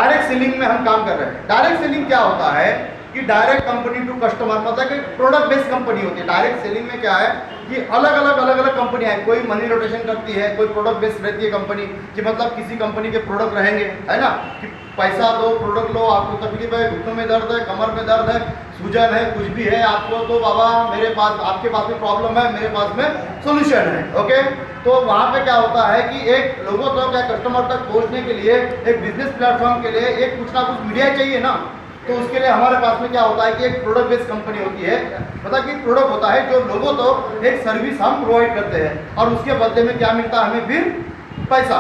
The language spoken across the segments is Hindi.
डायरेक्ट सेलिंग में हम काम कर रहे हैं। डायरेक्ट सेलिंग क्या होता है कि डायरेक्ट कंपनी टू कस्टमर, मतलब कि प्रोडक्ट बेस्ड कंपनी होती है। डायरेक्ट सेलिंग में क्या है कि अलग अलग कंपनियां हैं, कोई मनी रोटेशन करती है, कोई प्रोडक्ट बेस्ड रहती है कंपनी, कि मतलब किसी कंपनी के प्रोडक्ट रहेंगे, है ना, कि पैसा दो, प्रोडक्ट लो, आपको तकलीफ है, घुटनों में दर्द है, कमर में दर्द है, सूजन है, कुछ भी है आपको, तो बाबा मेरे पास, आपके पास में प्रॉब्लम है, मेरे पास में सोल्यूशन है। ओके, तो वहाँ पे क्या होता है कि एक लोगों तक या कस्टमर तक पहुँचने के लिए, एक बिजनेस प्लेटफॉर्म के लिए एक कुछ ना कुछ मीडिया चाहिए ना। तो उसके लिए हमारे पास में क्या होता है कि एक प्रोडक्ट बेस्ड कंपनी होती है, मतलब कि प्रोडक्ट होता है जो लोगों तो एक सर्विस हम प्रोवाइड करते हैं और उसके बदले में क्या मिलता है हमें, फिर पैसा।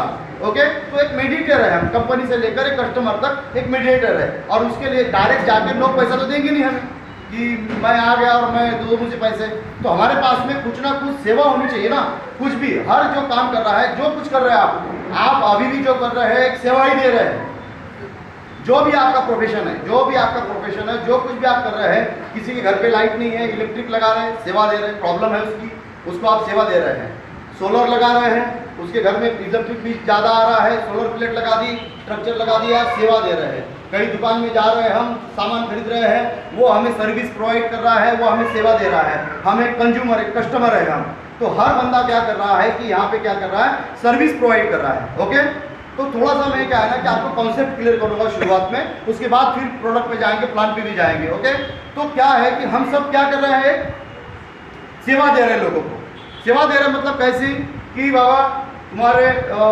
ओके, तो एक मीडिएटर है, हम कंपनी से लेकर एक कस्टमर तक एक मीडिएटर है, और उसके लिए डायरेक्ट जाके लोग पैसा तो देंगे नहीं हमें कि मैं आ गया और मैं दो मुझे पैसे। तो हमारे पास में कुछ ना कुछ सेवा होनी चाहिए ना, कुछ भी, हर जो काम कर रहा है, जो कुछ कर रहे हैं आप अभी भी जो कर रहे हैं एक सेवा ही दे रहे हैं। जो भी आपका प्रोफेशन है, जो भी आपका प्रोफेशन है, जो कुछ भी आप कर रहे हैं, किसी के घर पे लाइट नहीं है, इलेक्ट्रिक लगा रहे हैं, सेवा दे रहे हैं, प्रॉब्लम है उसकी, उसको आप सेवा दे रहे हैं। सोलर लगा रहे हैं, उसके घर में इलेक्ट्रिक बिल ज़्यादा आ रहा है, सोलर प्लेट लगा दी, स्ट्रक्चर लगा दिया, सेवा दे रहे हैं। कहीं दुकान में जा रहे हैं, हम सामान खरीद रहे हैं, वो हमें सर्विस प्रोवाइड कर रहा है, वो हमें सेवा दे रहा है, हम एक कंज्यूमर, एक कस्टमर है हम। तो हर बंदा क्या कर रहा है कि यहाँ पे क्या कर रहा है, सर्विस प्रोवाइड कर रहा है। ओके, तो थोड़ा सा मैं क्या है ना कि आपको कॉन्सेप्ट क्लियर करूंगा शुरुआत में, उसके बाद फिर प्रोडक्ट पे जाएंगे, प्लान पे भी जाएंगे। ओके, तो क्या है कि हम सब क्या कर रहे हैं, सेवा दे रहे हैं लोगों को। सेवा दे रहे हैं मतलब कैसी कि बाबा तुम्हारे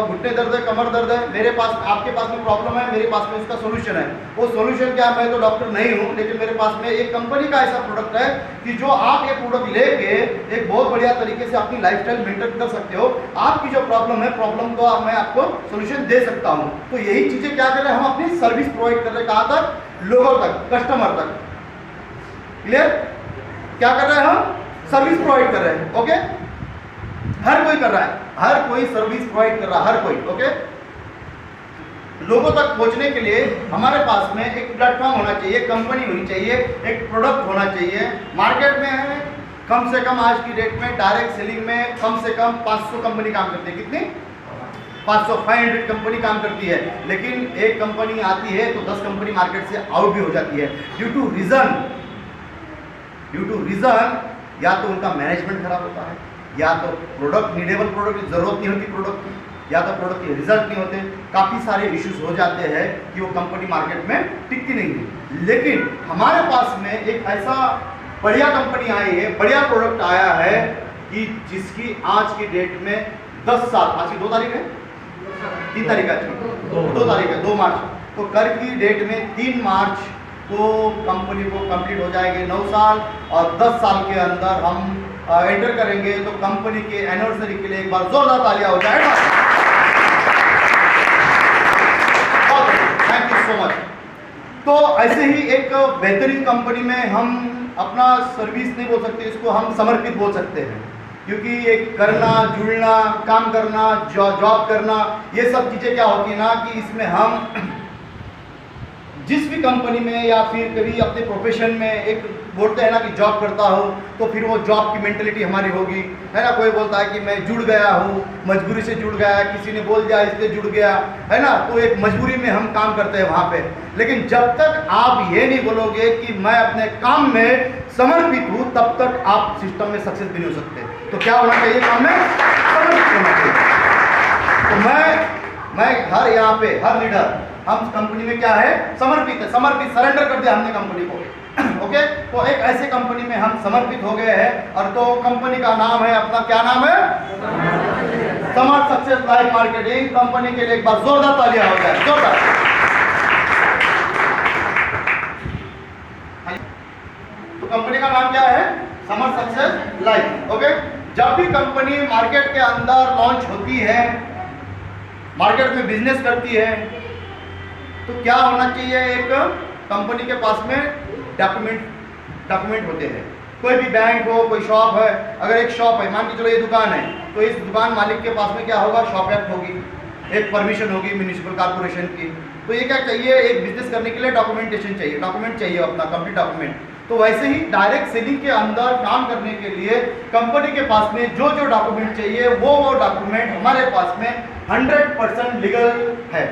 घुटने दर्द है, कमर दर्द है, मेरे पास, आपके पास में प्रॉब्लम है, मेरे पास में उसका सोल्यूशन है। वो सोल्यूशन क्या, मैं तो डॉक्टर नहीं हूँ, लेकिन मेरे पास में एक कंपनी का ऐसा प्रोडक्ट है कि जो आप ये प्रोडक्ट लेके एक बहुत बढ़िया तरीके से अपनी लाइफस्टाइल मेंटेन कर सकते हो। आपकी जो प्रॉब्लम है, प्रॉब्लम को मैं आपको सोल्यूशन दे सकता हूँ। तो यही चीज़ें क्या कर रहे हैं, हम अपनी सर्विस प्रोवाइड कर रहे हैं, कहाँ तक, लोगों तक, कस्टमर तक। क्लियर, क्या कर रहे हैं, हम सर्विस प्रोवाइड कर रहे हैं। ओके, हर कोई कर रहा है, हर कोई सर्विस प्रोवाइड कर रहा है, हर कोई। ओके, लोगों तक पहुंचने के लिए हमारे पास में एक प्लेटफॉर्म होना चाहिए, कंपनी होनी चाहिए, एक प्रोडक्ट होना चाहिए। मार्केट में है कम से कम आज की डेट में डायरेक्ट सेलिंग में कम से कम 500 कंपनी काम करती है। कितनी, 500, 500 कंपनी काम करती है। लेकिन एक कंपनी आती है तो 10 कंपनी मार्केट से आउट भी हो जाती है, ड्यू टू रीजन, या तो उनका मैनेजमेंट खराब होता है, या तो प्रोडक्ट, नीडेबल प्रोडक्ट की जरूरत नहीं होती प्रोडक्ट की, या तो प्रोडक्ट के रिजल्ट नहीं होते, काफ़ी सारे इश्यूज हो जाते हैं कि वो कंपनी मार्केट में टिकती नहीं है। लेकिन हमारे पास में एक ऐसा बढ़िया कंपनी आई है, बढ़िया प्रोडक्ट आया है कि जिसकी आज की डेट में 10 साल, आज की 2 तारीख है, 3 तारीख है, 2 तारीख है, 2 मार्च, तो कल की डेट में 3 मार्च को कंपनी को कंप्लीट हो जाएंगे 9 साल, और 10 साल के अंदर हम एंटर करेंगे। तो कंपनी के एनिवर्सरी के लिए एक बार जोरदार तालियां हो जाएगा। Thank you so much. तो ऐसे ही एक बेहतरीन कंपनी में हम अपना सर्विस नहीं बोल सकते, इसको हम समर्पित बोल सकते हैं, क्योंकि एक करना, जुड़ना, काम करना, जॉब करना, ये सब चीज़ें क्या होती है ना कि इसमें हम जिस भी कंपनी में या फिर कभी अपने प्रोफेशन में एक बोलते हैं ना कि जॉब करता हो, तो फिर वो जॉब की मेंटेलिटी हमारी होगी, है ना। कोई बोलता है कि मैं जुड़ गया हूँ, मजबूरी से जुड़ गया, किसी ने बोल दिया इसलिए जुड़ गया, है ना। तो एक मजबूरी में हम काम करते हैं वहाँ पे। लेकिन जब तक आप ये नहीं बोलोगे कि मैं अपने काम में समर्पित हूँ, तब तक आप सिस्टम में सक्सेस भी नहीं हो सकते। तो क्या होना चाहिए, काम में समर्पित होना चाहिए। तो मैं हर यहाँ पे हर लीडर, हम कंपनी में क्या है, समर्पित है, समर्पित, सरेंडर कर दिया हमने कंपनी को। ओके, तो एक ऐसे कंपनी में हम समर्पित हो गए हैं, और तो कंपनी का नाम है अपना, क्या नाम है, समर्थ सक्सेस लाइफ मार्केटिंग। कंपनी के लिए एक बार जोरदार तालियां हो जाए, जोरदार। तो कंपनी का नाम क्या है, समर्थ सक्सेस लाइफ। ओके, जब भी कंपनी मार्केट के अंदर लॉन्च होती है, मार्केट में बिजनेस करती है, तो क्या होना चाहिए, एक कंपनी के पास में डॉक्यूमेंट होते हैं। कोई भी बैंक हो, कोई शॉप है, अगर एक शॉप है, मान के चलो ये दुकान है, तो इस दुकान मालिक के पास में क्या होगा, शॉप एक्ट होगी, एक परमिशन होगी म्यूनिसिपल कॉर्पोरेशन की। तो ये क्या चाहिए, एक बिजनेस करने के लिए डॉक्यूमेंटेशन चाहिए, डॉक्यूमेंट चाहिए अपना, कंप्लीट डॉक्यूमेंट। तो वैसे ही डायरेक्ट सेलिंग के अंदर काम करने के लिए कंपनी के पास में जो डॉक्यूमेंट चाहिए, वो डॉक्यूमेंट हमारे पास में 100% लीगल है,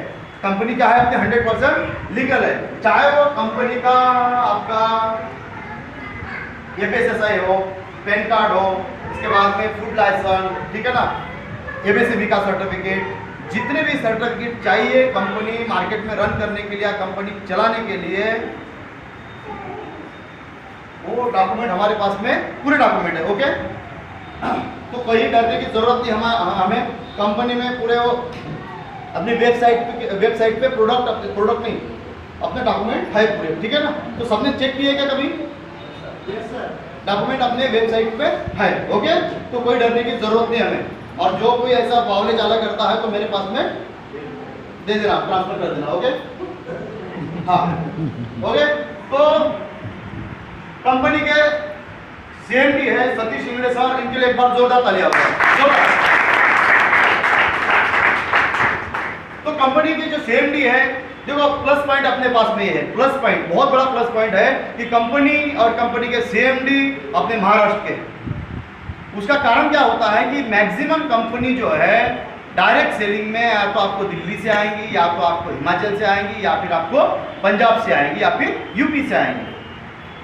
कंपनी क्या है अपने 100% लीगल है, चाहे वो कंपनी का आपका FSSAI हो, पैन कार्ड हो, इसके बाद में फूड लाइसेंस, ठीक है ना, ABCB का सर्टिफिकेट, जितने भी सर्टिफिकेट चाहिए कंपनी मार्केट में रन करने के लिए, कंपनी चलाने के लिए, वो डॉक्यूमेंट हमारे पास में पूरे डॉक्यूमेंट है। ओके, तो कोई डरने की जरूरत नहीं, हमें कंपनी में पूरे वो अपनी वेबसाइट पे प्रोडक्ट नहीं, अपने डॉक्यूमेंट है पूरे, ठीक है ना। तो सबने चेक किया क्या कभी? डॉक्यूमेंट अपने वेबसाइट पे है। ओके, तो कोई डरने की जरूरत नहीं हमें। और जो कोई ऐसा बावले चाला करता है तो मेरे पास में दे देना, ट्रांसफर कर देना। ओके, हाँ, ओके। तो कंपनी के CMD है सतीश इंगड़े सर, इनके लिए एक बार जोरदार तालियां हो। तो कंपनी के जो CMD है, देखो प्लस पॉइंट अपने पास में है, प्लस पॉइंट बहुत बड़ा प्लस पॉइंट है कि कंपनी और कंपनी के CMD अपने महाराष्ट्र के। उसका कारण क्या होता है कि मैक्सिमम कंपनी जो है डायरेक्ट सेलिंग में या तो आपको दिल्ली से आएंगी, या तो आपको हिमाचल से आएंगी, या फिर आपको पंजाब से आएंगी, या फिर यूपी से आएंगी।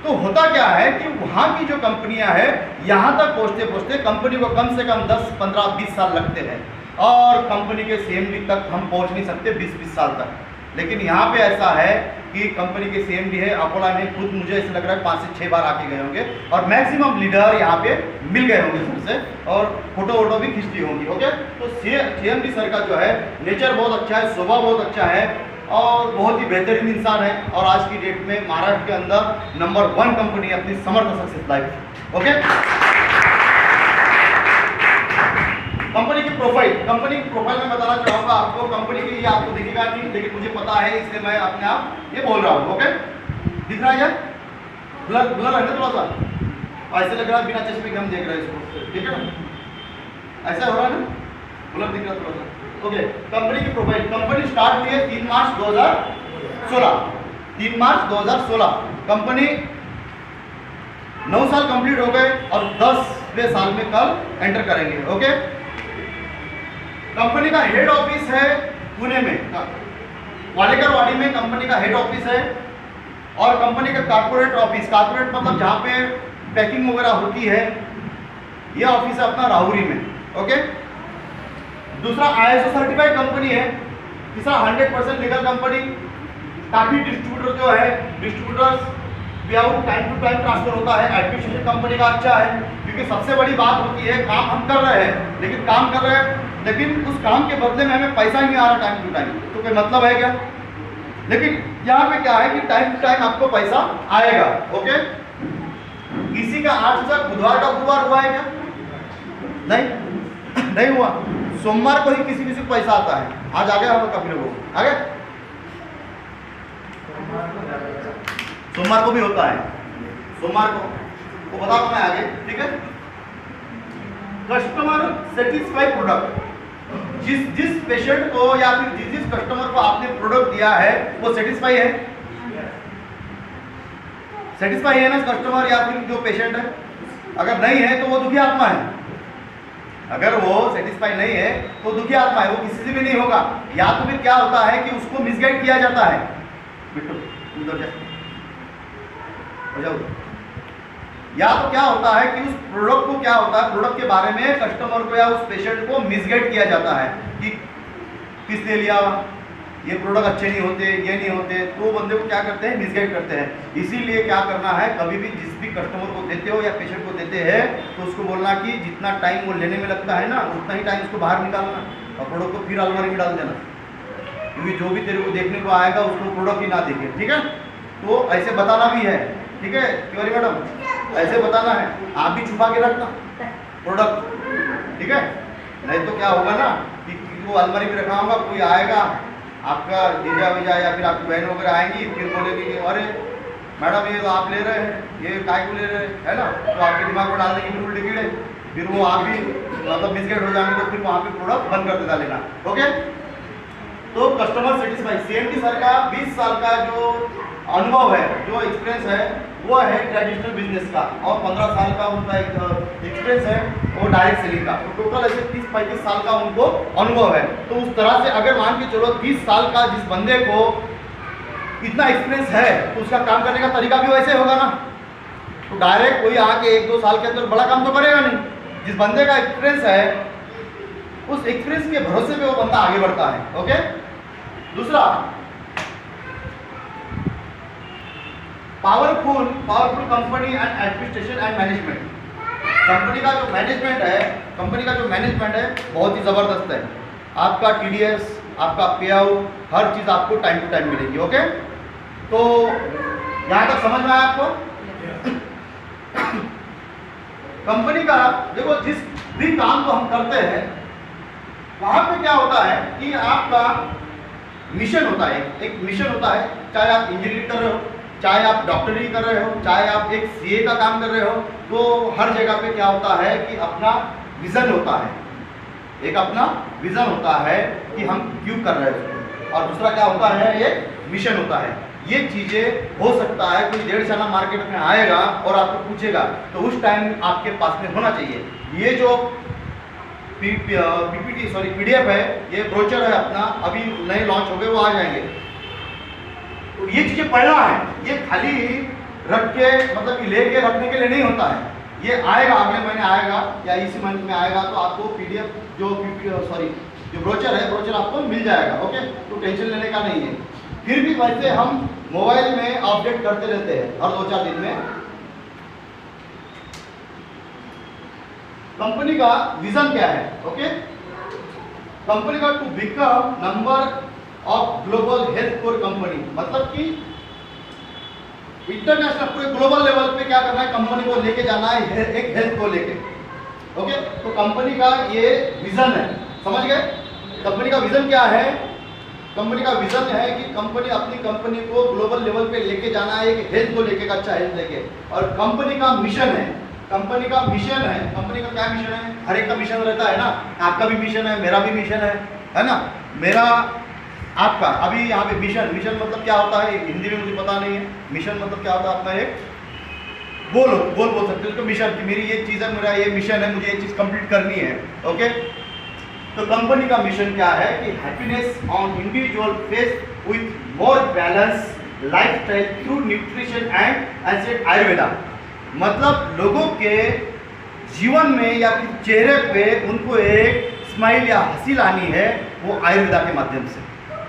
तो होता क्या है कि वहाँ की जो कंपनियां हैं, यहाँ तक पहुँचते पहुँचते कंपनी को कम से कम 10, 15, 20 साल लगते हैं, और कंपनी के CMD तक हम पहुँच नहीं सकते 20-20 साल तक। लेकिन यहाँ पे ऐसा है कि कंपनी के CMD है अपोला में, खुद मुझे ऐसा लग रहा है 5 से 6 बार आके गए होंगे, और मैक्सिमम लीडर यहाँ पे मिल गए होंगे सबसे, और फोटो वोटो भी खींचती होंगी। ओके, तो CMD सर का जो है नेचर बहुत अच्छा है, स्वभाव बहुत अच्छा है, और बहुत ही बेहतरीन इंसान है, और आज की डेट में महाराष्ट्र के अंदर नंबर 1 कंपनी है अपनी समर्थ सक्सेस लाइफ। ओके, कंपनी की प्रोफाइल में बताना चाहूंगा आपको। कंपनी की ये आपको दिखेगा नहीं, लेकिन मुझे पता है, इसलिए मैं अपने आप ये बोल रहा हूँ। ओके, दिख रहा है क्या? ब्लर है ना थोड़ा सा, ऐसे लग रहा है बिना चश्मे के हम देख रहे हैं इसको, ठीक है ना, ऐसा हो रहा है ना, ब्लर दिख रहा है थोड़ा सा। ओके, कंपनी की प्रोफाइल, कंपनी स्टार्ट हुई है 3 मार्च 2016, 3 मार्च 2016। कंपनी 9 साल कंप्लीट हो गए, और 10वें साल में कल एंटर करेंगे। ओके, कंपनी का हेड ऑफिस है पुणे में, वालेकरवाड़ी में कंपनी का हेड ऑफिस है, और कंपनी का कारपोरेट ऑफिस, कारपोरेट मतलब जहाँ पे पैकिंग वगैरह होती है, ये ऑफिस है अपना राहुरी में। ओके, दूसरा ISO सर्टिफाइड कंपनी है, तीसरा 100% लीगल कंपनी। काफी डिस्ट्रीब्यूटर जो है, distributors without time to time transfer होता है। एडमिनिस्ट्रेशन कंपनी का अच्छा है, क्योंकि सबसे बड़ी बात होती है काम हम कर रहे हैं, लेकिन उस काम के बदले में हमें पैसा ही नहीं आ रहा टाइम टू टाइम, तो कोई मतलब है क्या? लेकिन यहाँ पे क्या है कि टाइम टू टाइम आपको पैसा आएगा। ओके, किसी का आज तक बुधवार का गुरुवार हुआ है क्या? नहीं हुआ। सोमवार को ही किसी को पैसा आता है। आज आ गया हम काफी लोगों आ गया, सोमवार को भी होता है, सोमवार को बताऊँ मैं आगे, ठीक है। कस्टमर सेटिस्फाइड प्रोडक्ट, जिस पेशेंट को या फिर जिस कस्टमर को आपने प्रोडक्ट दिया है वो सेटिस्फाई है, ना कस्टमर या फिर जो पेशेंट है? अगर नहीं है तो वो दुखी आत्मा है, अगर वो सेटिस्फाई नहीं है तो दुखी आत्मा है, वो किसी से भी नहीं होगा। या तो फिर क्या होता है कि उसको मिसगाइड किया जाता है, बिट्टू उधर जा, हो जाओ। या तो क्या होता है कि उस प्रोडक्ट को क्या होता है, प्रोडक्ट के बारे में कस्टमर को या उस पेशेंट को मिसगाइड किया जाता है कि किसने लिया, ये प्रोडक्ट अच्छे नहीं होते, ये नहीं होते, तो बंदे को क्या करते हैं, मिसगाइड करते हैं। इसीलिए क्या करना है, कभी भी जिस भी कस्टमर को देते हो या पेशेंट को देते हैं तो उसको बोलना कि जितना टाइम वो लेने में लगता है ना, उतना ही टाइम उसको बाहर निकालना, और प्रोडक्ट को फिर अलमारी में डाल देना, क्योंकि जो भी तेरे को देखने को आएगा उसको प्रोडक्ट ही ना देखे, ठीक है। तो ऐसे बताना भी है, ठीक है तिवारी मैडम, ऐसे बताना है, आप भी छुपा के रखना प्रोडक्ट, ठीक है। नहीं तो क्या होगा ना कि वो अलमारी में रखा होगा, कोई आएगा आपका जीजा वीजा या फिर आपकी बहन वगैरह आएंगी, फिर बोलेगी कि अरे मैडम ये तो आप ले रहे हैं, ये काय को ले रहे हैं, है ना, तो आपके दिमाग में डाल देंगे उल्टे कीड़े, फिर वो आप भी मतलब मिसगाइड हो जाएंगे, तो फिर वहाँ पे प्रोडक्ट बंद कर देता लेना। ओके, तो कस्टमर सेटिस्फाई, CMD सर का 20 साल का जो अनुभव है, जो एक्सपीरियंस है, वो है ट्रेडिशनल बिजनेस का, और 15 साल का उनका एक एक्सपीरियंस है वो डायरेक्ट सेलिंग का। तो टोटल ऐसे 30-35 साल का उनको अनुभव है। तो उस तरह से अगर मान के चलो 30 साल का जिस बंदे को इतना एक्सपीरियंस है, तो उसका काम करने का तरीका भी वैसे होगा ना। तो डायरेक्ट कोई आके 1-2 साल के अंदर बड़ा काम तो करेगा नहीं। जिस बंदे का एक्सपीरियंस है, उस एक्सपीरियंस के भरोसे पे वो बंदा आगे बढ़ता है। ओके। दूसरा, powerful company and administration and management. Company का जो मैनेजमेंट है बहुत ही ज़बरदस्त है। आपका TDS, आपका पे आउट, हर चीज़ आपको टाइम टू टाइम मिलेगी। ओके। तो यहाँ तक समझ में आया आपको? कंपनी का देखो, जिस भी काम को हम करते हैं वहाँ पे क्या होता है कि आपका मिशन होता है, एक मिशन होता है। चाहे आप इंजीनियरिंग कर रहे हो, चाहे आप डॉक्टरी कर रहे हो, चाहे आप एक CA का काम कर रहे हो, तो हर जगह पे क्या होता है कि अपना विज़न होता है। एक अपना विज़न होता है कि हम क्यों कर रहे हैं, और दूसरा क्या होता है, एक मिशन होता है। ये चीज़ें हो सकता है कोई 1.5 साल मार्केट में आएगा और आपको पूछेगा, तो उस टाइम आपके पास में होना चाहिए। ये जो PDF है, ये ब्रोचर है अपना, अभी नए लॉन्च हो गए, वो आ जाएंगे। तो ये चीज़ें पढ़ना है, ये खाली रख के मतलब कि लेके रखने के लिए नहीं होता है। ये आएगा, अगले महीने आएगा या इसी मंथ में आएगा, तो आपको PDF जो ब्रोचर है, ब्रोचर आपको मिल जाएगा। ओके। तो टेंशन लेने का नहीं है। फिर भी वैसे हम मोबाइल में अपडेट करते रहते हैं हर 2-4 दिन में। कंपनी का विजन क्या है? ओके। कंपनी का to become number of global health care company, मतलब कि इंटरनेशनल पूरे ग्लोबल लेवल पे क्या करना है, कंपनी को लेके जाना है, एक हेल्थ को लेके। ओके। तो कंपनी का ये विजन है, समझ गए? कंपनी का विजन क्या है? कंपनी का विजन है कि कंपनी अपनी कंपनी को ग्लोबल लेवल पे लेके जाना है, एक हेल्थ को लेके, अच्छा हेल्थ लेके। और कंपनी का मिशन है, कंपनी का मिशन है। कंपनी का क्या मिशन है? हर एक का मिशन रहता है ना। आपका भी मिशन है, मेरा भी मिशन है ना। मेरा, आपका, अभी यहाँ पे मिशन मतलब क्या होता है हिंदी में मुझे पता नहीं है। मिशन मतलब क्या होता है? अपना एक गोल बोल सकते हो उसको, मिशन, कि मेरी ये चीज़ है, मेरा ये मिशन है, मुझे ये चीज़ कंप्लीट करनी है। ओके। तो कंपनी का मिशन क्या है कि happiness on individual face with more balance lifestyle through nutrition and asset Ayurveda. मतलब लोगों के जीवन में या फिर चेहरे पे उनको एक स्माइल या हंसी लानी है, वो आयुर्वेदा के माध्यम से।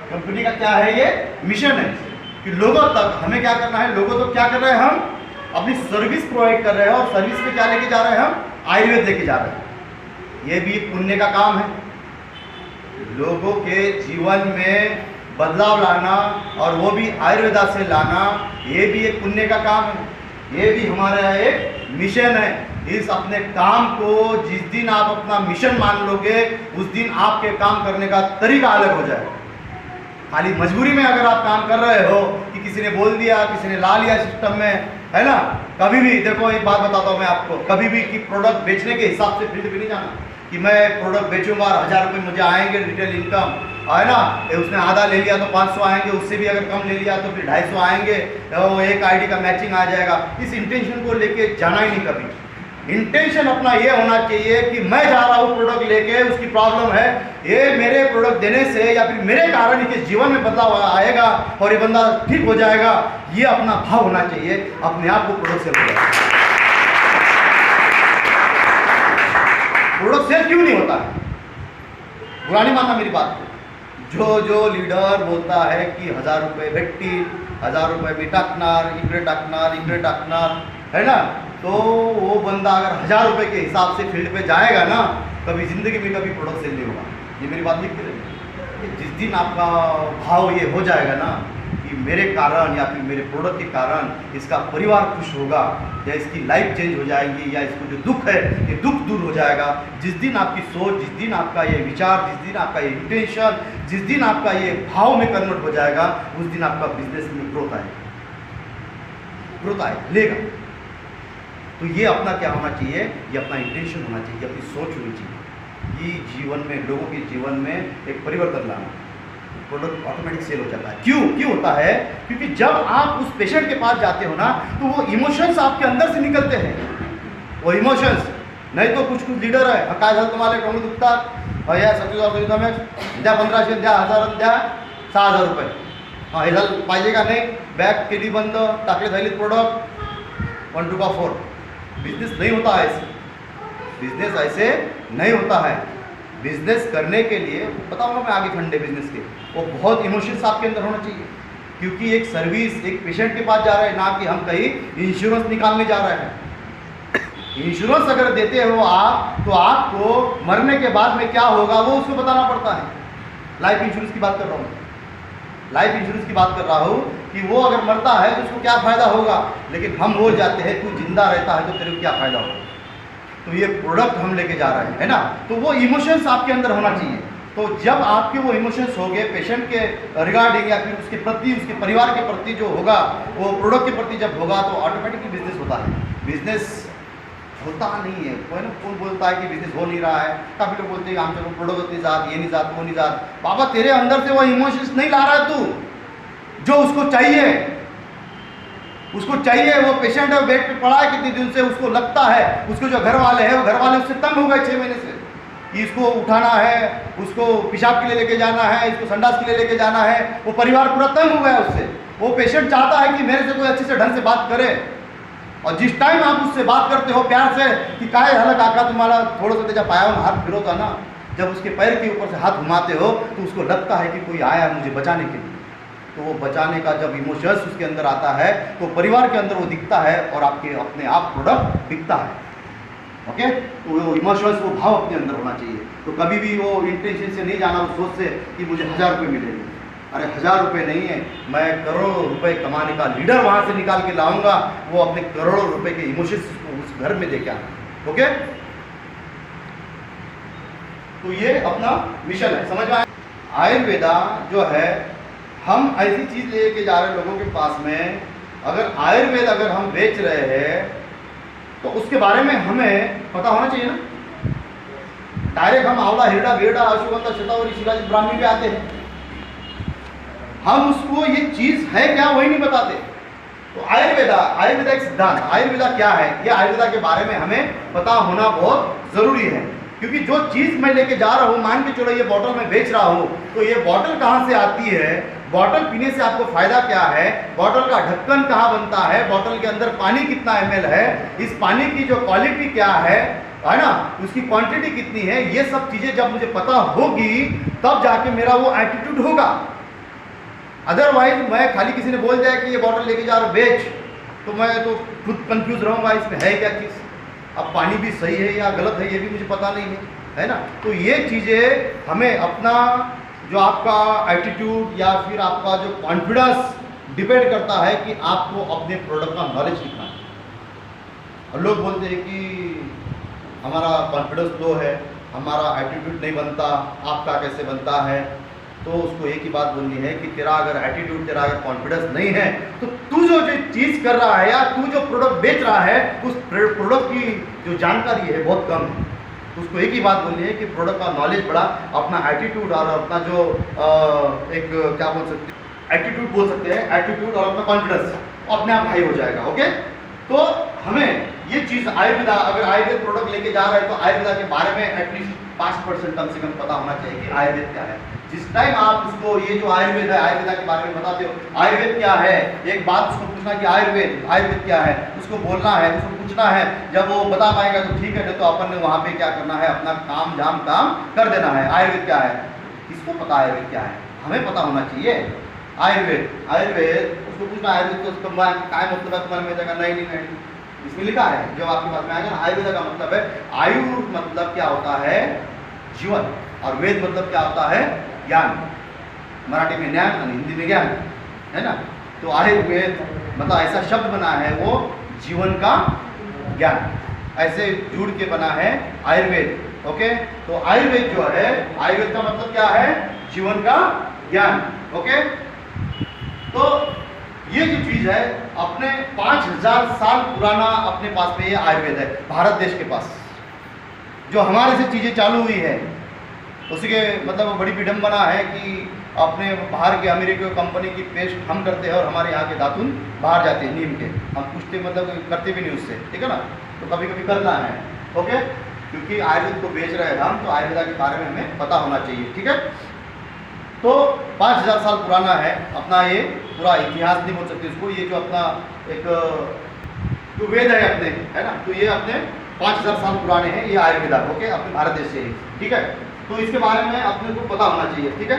कंपनी का क्या है? ये मिशन है कि लोगों तक हमें क्या करना है, लोगों तक क्या कर रहे हैं, हम अपनी सर्विस प्रोवाइड कर रहे हैं, और सर्विस में क्या लेके जा रहे हैं, हम आयुर्वेद लेके जा रहे हैं। ये भी एक पुण्य का काम है, लोगों के जीवन में बदलाव लाना, और वो भी आयुर्वेदा से लाना, ये भी एक पुण्य का काम है। ये भी हमारा एक मिशन है। इस अपने काम को जिस दिन आप अपना मिशन मान लोगे, उस दिन आपके काम करने का तरीका अलग हो जाएगा। खाली मजबूरी में अगर आप काम कर रहे हो कि किसी ने बोल दिया, किसी ने ला लिया सिस्टम में, है ना। कभी भी देखो, एक बात बताता हूँ मैं आपको, कभी भी कि प्रोडक्ट बेचने के हिसाब से फील्ड पे नहीं जाना कि मैं प्रोडक्ट बेचूंगा और 1000 रुपये मुझे आएंगे रिटेल इनकम, है ना। उसने आधा ले लिया तो 500 आएंगे, उससे भी अगर कम ले लिया तो फिर 250 आएंगे, तो एक ID का मैचिंग आ जाएगा। इस इंटेंशन को लेके जाना ही नहीं कभी। इंटेंशन अपना ये होना चाहिए कि मैं जा रहा हूँ प्रोडक्ट लेके, उसकी प्रॉब्लम है, ये मेरे प्रोडक्ट देने से या फिर मेरे कारण इसके जीवन में बदलाव आएगा और ये बंदा ठीक हो जाएगा। ये अपना भाव होना चाहिए, अपने आप को प्रोडक्ट सेल होगा। प्रोडक्ट सेल क्यों नहीं होता है? बुरा नहीं मानना मेरी बात को। जो लीडर बोलता है कि 1000 रुपये भेटतील, 1000 रुपये मी टाकणार, इकडे टाकणार, है ना, तो वो बंदा अगर 1000 रुपये के हिसाब से फील्ड पे जाएगा ना, कभी ज़िंदगी में कभी प्रोडक्ट सेल नहीं होगा। ये मेरी बात लिख के रहे। जिस दिन आपका भाव ये हो जाएगा ना कि मेरे कारण या फिर मेरे प्रोडक्ट के कारण इसका परिवार खुश होगा, या इसकी लाइफ चेंज हो जाएगी, या इसको जो दुख है ये दुख दूर हो जाएगा, जिस दिन आपकी सोच, जिस दिन आपका ये विचार, जिस दिन आपका ये इंटेंशन, जिस दिन आपका ये भाव में कन्वर्ट हो जाएगा, उस दिन आपका बिजनेस में ग्रोथ आएगा। तो ये अपना क्या होना चाहिए? ये अपना इंटेंशन होना चाहिए, अपनी सोच होनी चाहिए कि जीवन में, लोगों के जीवन में एक परिवर्तन लाना। प्रोडक्ट ऑटोमेटिक सेल हो जाता है। क्यों होता है? क्योंकि जब आप उस पेशेंट के पास जाते हो ना, तो वो इमोशंस आपके अंदर से निकलते हैं, वो इमोशंस। नहीं तो कुछ लीडर आहे, काय झालं तुम्हाला, टोंग दुखतात, या 27,000 द्या, 1500 द्या, 1000 द्या, 6,000 रुपये, हे झालं पाहिजे का नाही, बॅग केली बंद, टाकले झाले प्रोडक्ट 1 2 का 4। बिजनेस नहीं होता है ऐसे, बिजनेस ऐसे नहीं होता है। बिजनेस करने के लिए बताऊंगा मैं आगे फंडे बिजनेस के, वो बहुत इमोशंस आपके अंदर होना चाहिए, क्योंकि एक सर्विस एक पेशेंट के पास जा रहे हैं, ना कि हम कहीं इंश्योरेंस निकालने जा रहे हैं। इंश्योरेंस अगर देते हो आप, तो आपको मरने के बाद में क्या होगा वो उसको बताना पड़ता है। लाइफ इंश्योरेंस की बात कर रहा हूँ, लाइफ इंश्योरेंस की बात कर रहा हूँ कि वो अगर मरता है तो उसको क्या फ़ायदा होगा, लेकिन हम बोल जाते हैं तू जिंदा रहता है तो तेरे को क्या फ़ायदा होगा। तो ये प्रोडक्ट हम लेके जा रहे हैं, है ना, तो वो इमोशंस आपके अंदर होना चाहिए। तो जब आपके वो इमोशंस हो गए पेशेंट के रिगार्डिंग या फिर उसके प्रति, उसके परिवार के प्रति जो होगा, वो प्रोडक्ट के प्रति जब होगा, तो ऑटोमेटिकली बिजनेस होता है। बिजनेस होता नहीं है, कोई ना कौन बोलता है कि बिजनेस हो नहीं रहा है, काफ़ी लोग बोलते हैं हम चलो प्रोडक्ट नहीं जात, ये नहीं जात, वो नहीं जात। बाबा तेरे अंदर से वो इमोशंस नहीं ला रहा है तू, जो उसको चाहिए, उसको चाहिए। वो पेशेंट है, बेड पे पड़ा है कितने दिन से, उसको लगता है, उसको जो घर वाले हैं वो घर वाले उससे तंग हो गए 6 महीने से कि इसको उठाना है, उसको पेशाब के लिए लेके जाना है, इसको संडास के लिए लेके जाना है, वो परिवार पूरा तंग हो गया उससे। वो पेशेंट चाहता है कि मेरे से कोई अच्छे से ढंग से बात करे, और जिस टाइम आप उससे बात करते हो प्यार से कि काय झालं काका तुम्हाला, थोडंसं त्याच्या पायावर हाथ फिरवता ना, जब उसके पैर के ऊपर से हाथ घुमाते हो तो उसको लगता है कि कोई आया है मुझे बचाने के लिए। तो वो बचाने का जब इमोशंस उसके अंदर आता है तो परिवार के अंदर वो दिखता है और आपके अपने आप प्रोडक्ट दिखता है। ओके, तो वो इमोशंस, वो भाव अपने अंदर होना चाहिए। तो कभी भी वो इंटेंशन से नहीं जाना उस सोच से कि मुझे 1000 रुपये मिलेंगे। अरे 1000 रुपये नहीं है, मैं करोड़ों रुपए कमाने का लीडर वहाँ से निकाल के लाऊंगा, वो अपने करोड़ों रुपए के इमोशंस को उस घर में देके आना। ओके, तो ये अपना मिशन है, समझ में आया? आयुर्वेदा जो है, हम ऐसी चीज़ लेके जा रहे हैं लोगों के पास में, अगर आयुर्वेद अगर हम बेच रहे हैं तो उसके बारे में हमें पता होना चाहिए ना। डायरेक्ट हम आंवला, हिरडा, बेरडा, अश्वगंधा, शतावरी, शिलाजित, ब्राह्मी पे आते हैं, हम उसको ये चीज़ है क्या वही नहीं बताते। तो आयुर्वेदा एक सिद्धांत, आयुर्वेदा क्या है, ये आयुर्वेदा के बारे में हमें पता होना बहुत ज़रूरी है। क्योंकि जो चीज़ मैं लेके जा रहा हूँ, मान के चलो ये बॉटल मैं बेच रहा हूँ, तो ये बॉटल कहाँ से आती है, बॉटल पीने से आपको फायदा क्या है, बॉटल का ढक्कन कहाँ बनता है, बॉटल के अंदर पानी कितना ml है, इस पानी की जो क्वालिटी क्या है ना, उसकी क्वांटिटी कितनी है, ये सब चीज़ें जब मुझे पता होगी तब जाके मेरा वो एटीट्यूड होगा। अदरवाइज मैं खाली किसी ने बोल दिया कि ये बॉटल लेके जा रहा बेच, तो मैं तो खुद कंफ्यूज रहूँगा इसमें है क्या चीज़। अब पानी भी सही है या गलत है ये भी मुझे पता नहीं है ना। तो ये चीज़ें हमें अपना जो आपका एटीट्यूड या फिर आपका जो कॉन्फिडेंस डिपेंड करता है कि आपको अपने प्रोडक्ट का नॉलेज कितना है। और लोग बोलते हैं कि हमारा कॉन्फिडेंस लो है, हमारा एटीट्यूड नहीं बनता, आपका कैसे बनता है। तो उसको एक ही बात बोलनी है कि तेरा अगर एटीट्यूड, तेरा अगर कॉन्फिडेंस नहीं है, तो तू जो चीज़ कर रहा है या तू जो प्रोडक्ट बेच रहा है, उस प्रोडक्ट की जो जानकारी है बहुत कम है। तो उसको एक ही बात बोलनी है कि प्रोडक्ट का नॉलेज बढ़ा, अपना एटीट्यूड और अपना जो एक क्या बोल सकते हैं, एटीट्यूड बोल सकते हैं, एटीट्यूड और अपना कॉन्फिडेंस अपने आप हाई हो जाएगा। ओके, तो हमें ये चीज़ आयुर्वेदा, अगर आयुर्वेद प्रोडक्ट लेके जा रहे हैं तो आयुर्वेदा के बारे में एटलीस्ट 5% कम से कम पता होना चाहिए कि आयुर्वेद क्या है। जिस टाइम आप उसको ये जो आयुर्वेद है, आयुर्वेदा के बारे में बताते हो, आयुर्वेद क्या है, एक बात उसको पूछना कि आयुर्वेद क्या है, उसको बोलना है, उसको पूछना है। जब वो बता पाएगा तो ठीक है, नहीं तो अपन ने वहाँ पे क्या करना है, अपना काम कर देना है। आयुर्वेद क्या है, किसको पता आयुर्वेद क्या है, हमें पता होना चाहिए। आयुर्वेद उसको पूछना, आयुर्वेद को काय मतलब है तुम्हारे में जगह नहीं, इसमें लिखा है, जब आपके पास में आएगा। आयुर्वेद का मतलब है, आयु मतलब क्या होता है, जीवन, और वेद मतलब क्या होता है, ज्ञान। मराठी में ज्ञान और हिंदी में ज्ञान, है ना। तो आयुर्वेद मतलब ऐसा शब्द बना है, वो जीवन का ज्ञान, ऐसे जुड़ के बना है आयुर्वेद। ओके, तो आयुर्वेद जो है, आयुर्वेद का मतलब क्या है, जीवन का ज्ञान। ओके, तो ये जो चीज़ है, अपने 5000 साल पुराना अपने पास में ये आयुर्वेद है, भारत देश के पास, जो हमारे से चीज़ें चालू हुई है। उसी के मतलब बड़ी विडम्बना है कि अपने बाहर के अमेरिकी कंपनी की पेस्ट हम करते हैं और हमारे यहाँ के दातुन बाहर जाते हैं नीम के, हम पूछते मतलब करते भी नहीं उससे, ठीक है ना। तो कभी कभी करना है, ओके, क्योंकि आयुर्वेद को बेच रहे हैं हम, तो आयुर्वेदा के बारे में हमें पता होना चाहिए, ठीक है। तो 5000 साल पुराना है अपना ये पूरा इतिहास, नहीं बोल सकते इसको, ये जो अपना एक जो वेद है अपने, है ना, तो ये अपने 5000 साल पुराने हैं ये आयुर्वेदा, ओके, अपने भारत देश से ही, ठीक है। तो इसके बारे में अपने को पता होना चाहिए, ठीक है।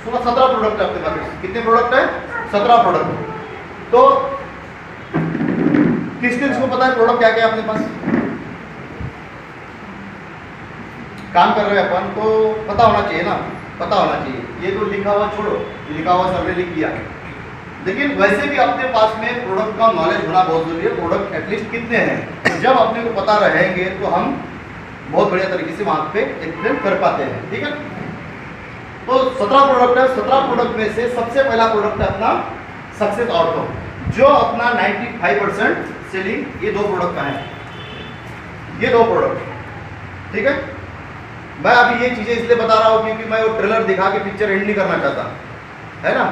17 प्रोडक्ट है अपने पास, कितने प्रोडक्ट है? 17 प्रोडक्ट। तो किस किस को पता है प्रोडक्ट क्या क्या है अपने पास? काम कर रहे हैं अपन तो पता होना चाहिए ना, पता होना चाहिए। ये तो लिखा हुआ छोड़ो, लिखा हुआ सबने लिख दिया, लेकिन वैसे भी अपने पास में प्रोडक्ट का नॉलेज होना बहुत जरूरी है। प्रोडक्ट एटलीस्ट कितने हैं, तो जब अपने को पता रहेंगे तो हम बहुत बढ़िया तरीके से वहाँ पे एक्सप्लेन कर पाते हैं, ठीक है। तो 17 प्रोडक्ट है, 17 प्रोडक्ट में से सबसे पहला प्रोडक्ट है अपना सक्सेस ऑर्थो, जो अपना 95% सेलिंग ये 2 प्रोडक्ट का है, ये 2 प्रोडक्ट, ठीक है। मैं अभी ये चीज़ें इसलिए बता रहा हूँ क्योंकि मैं वो ट्रेलर दिखा के पिक्चर एंड नहीं करना चाहता, है ना।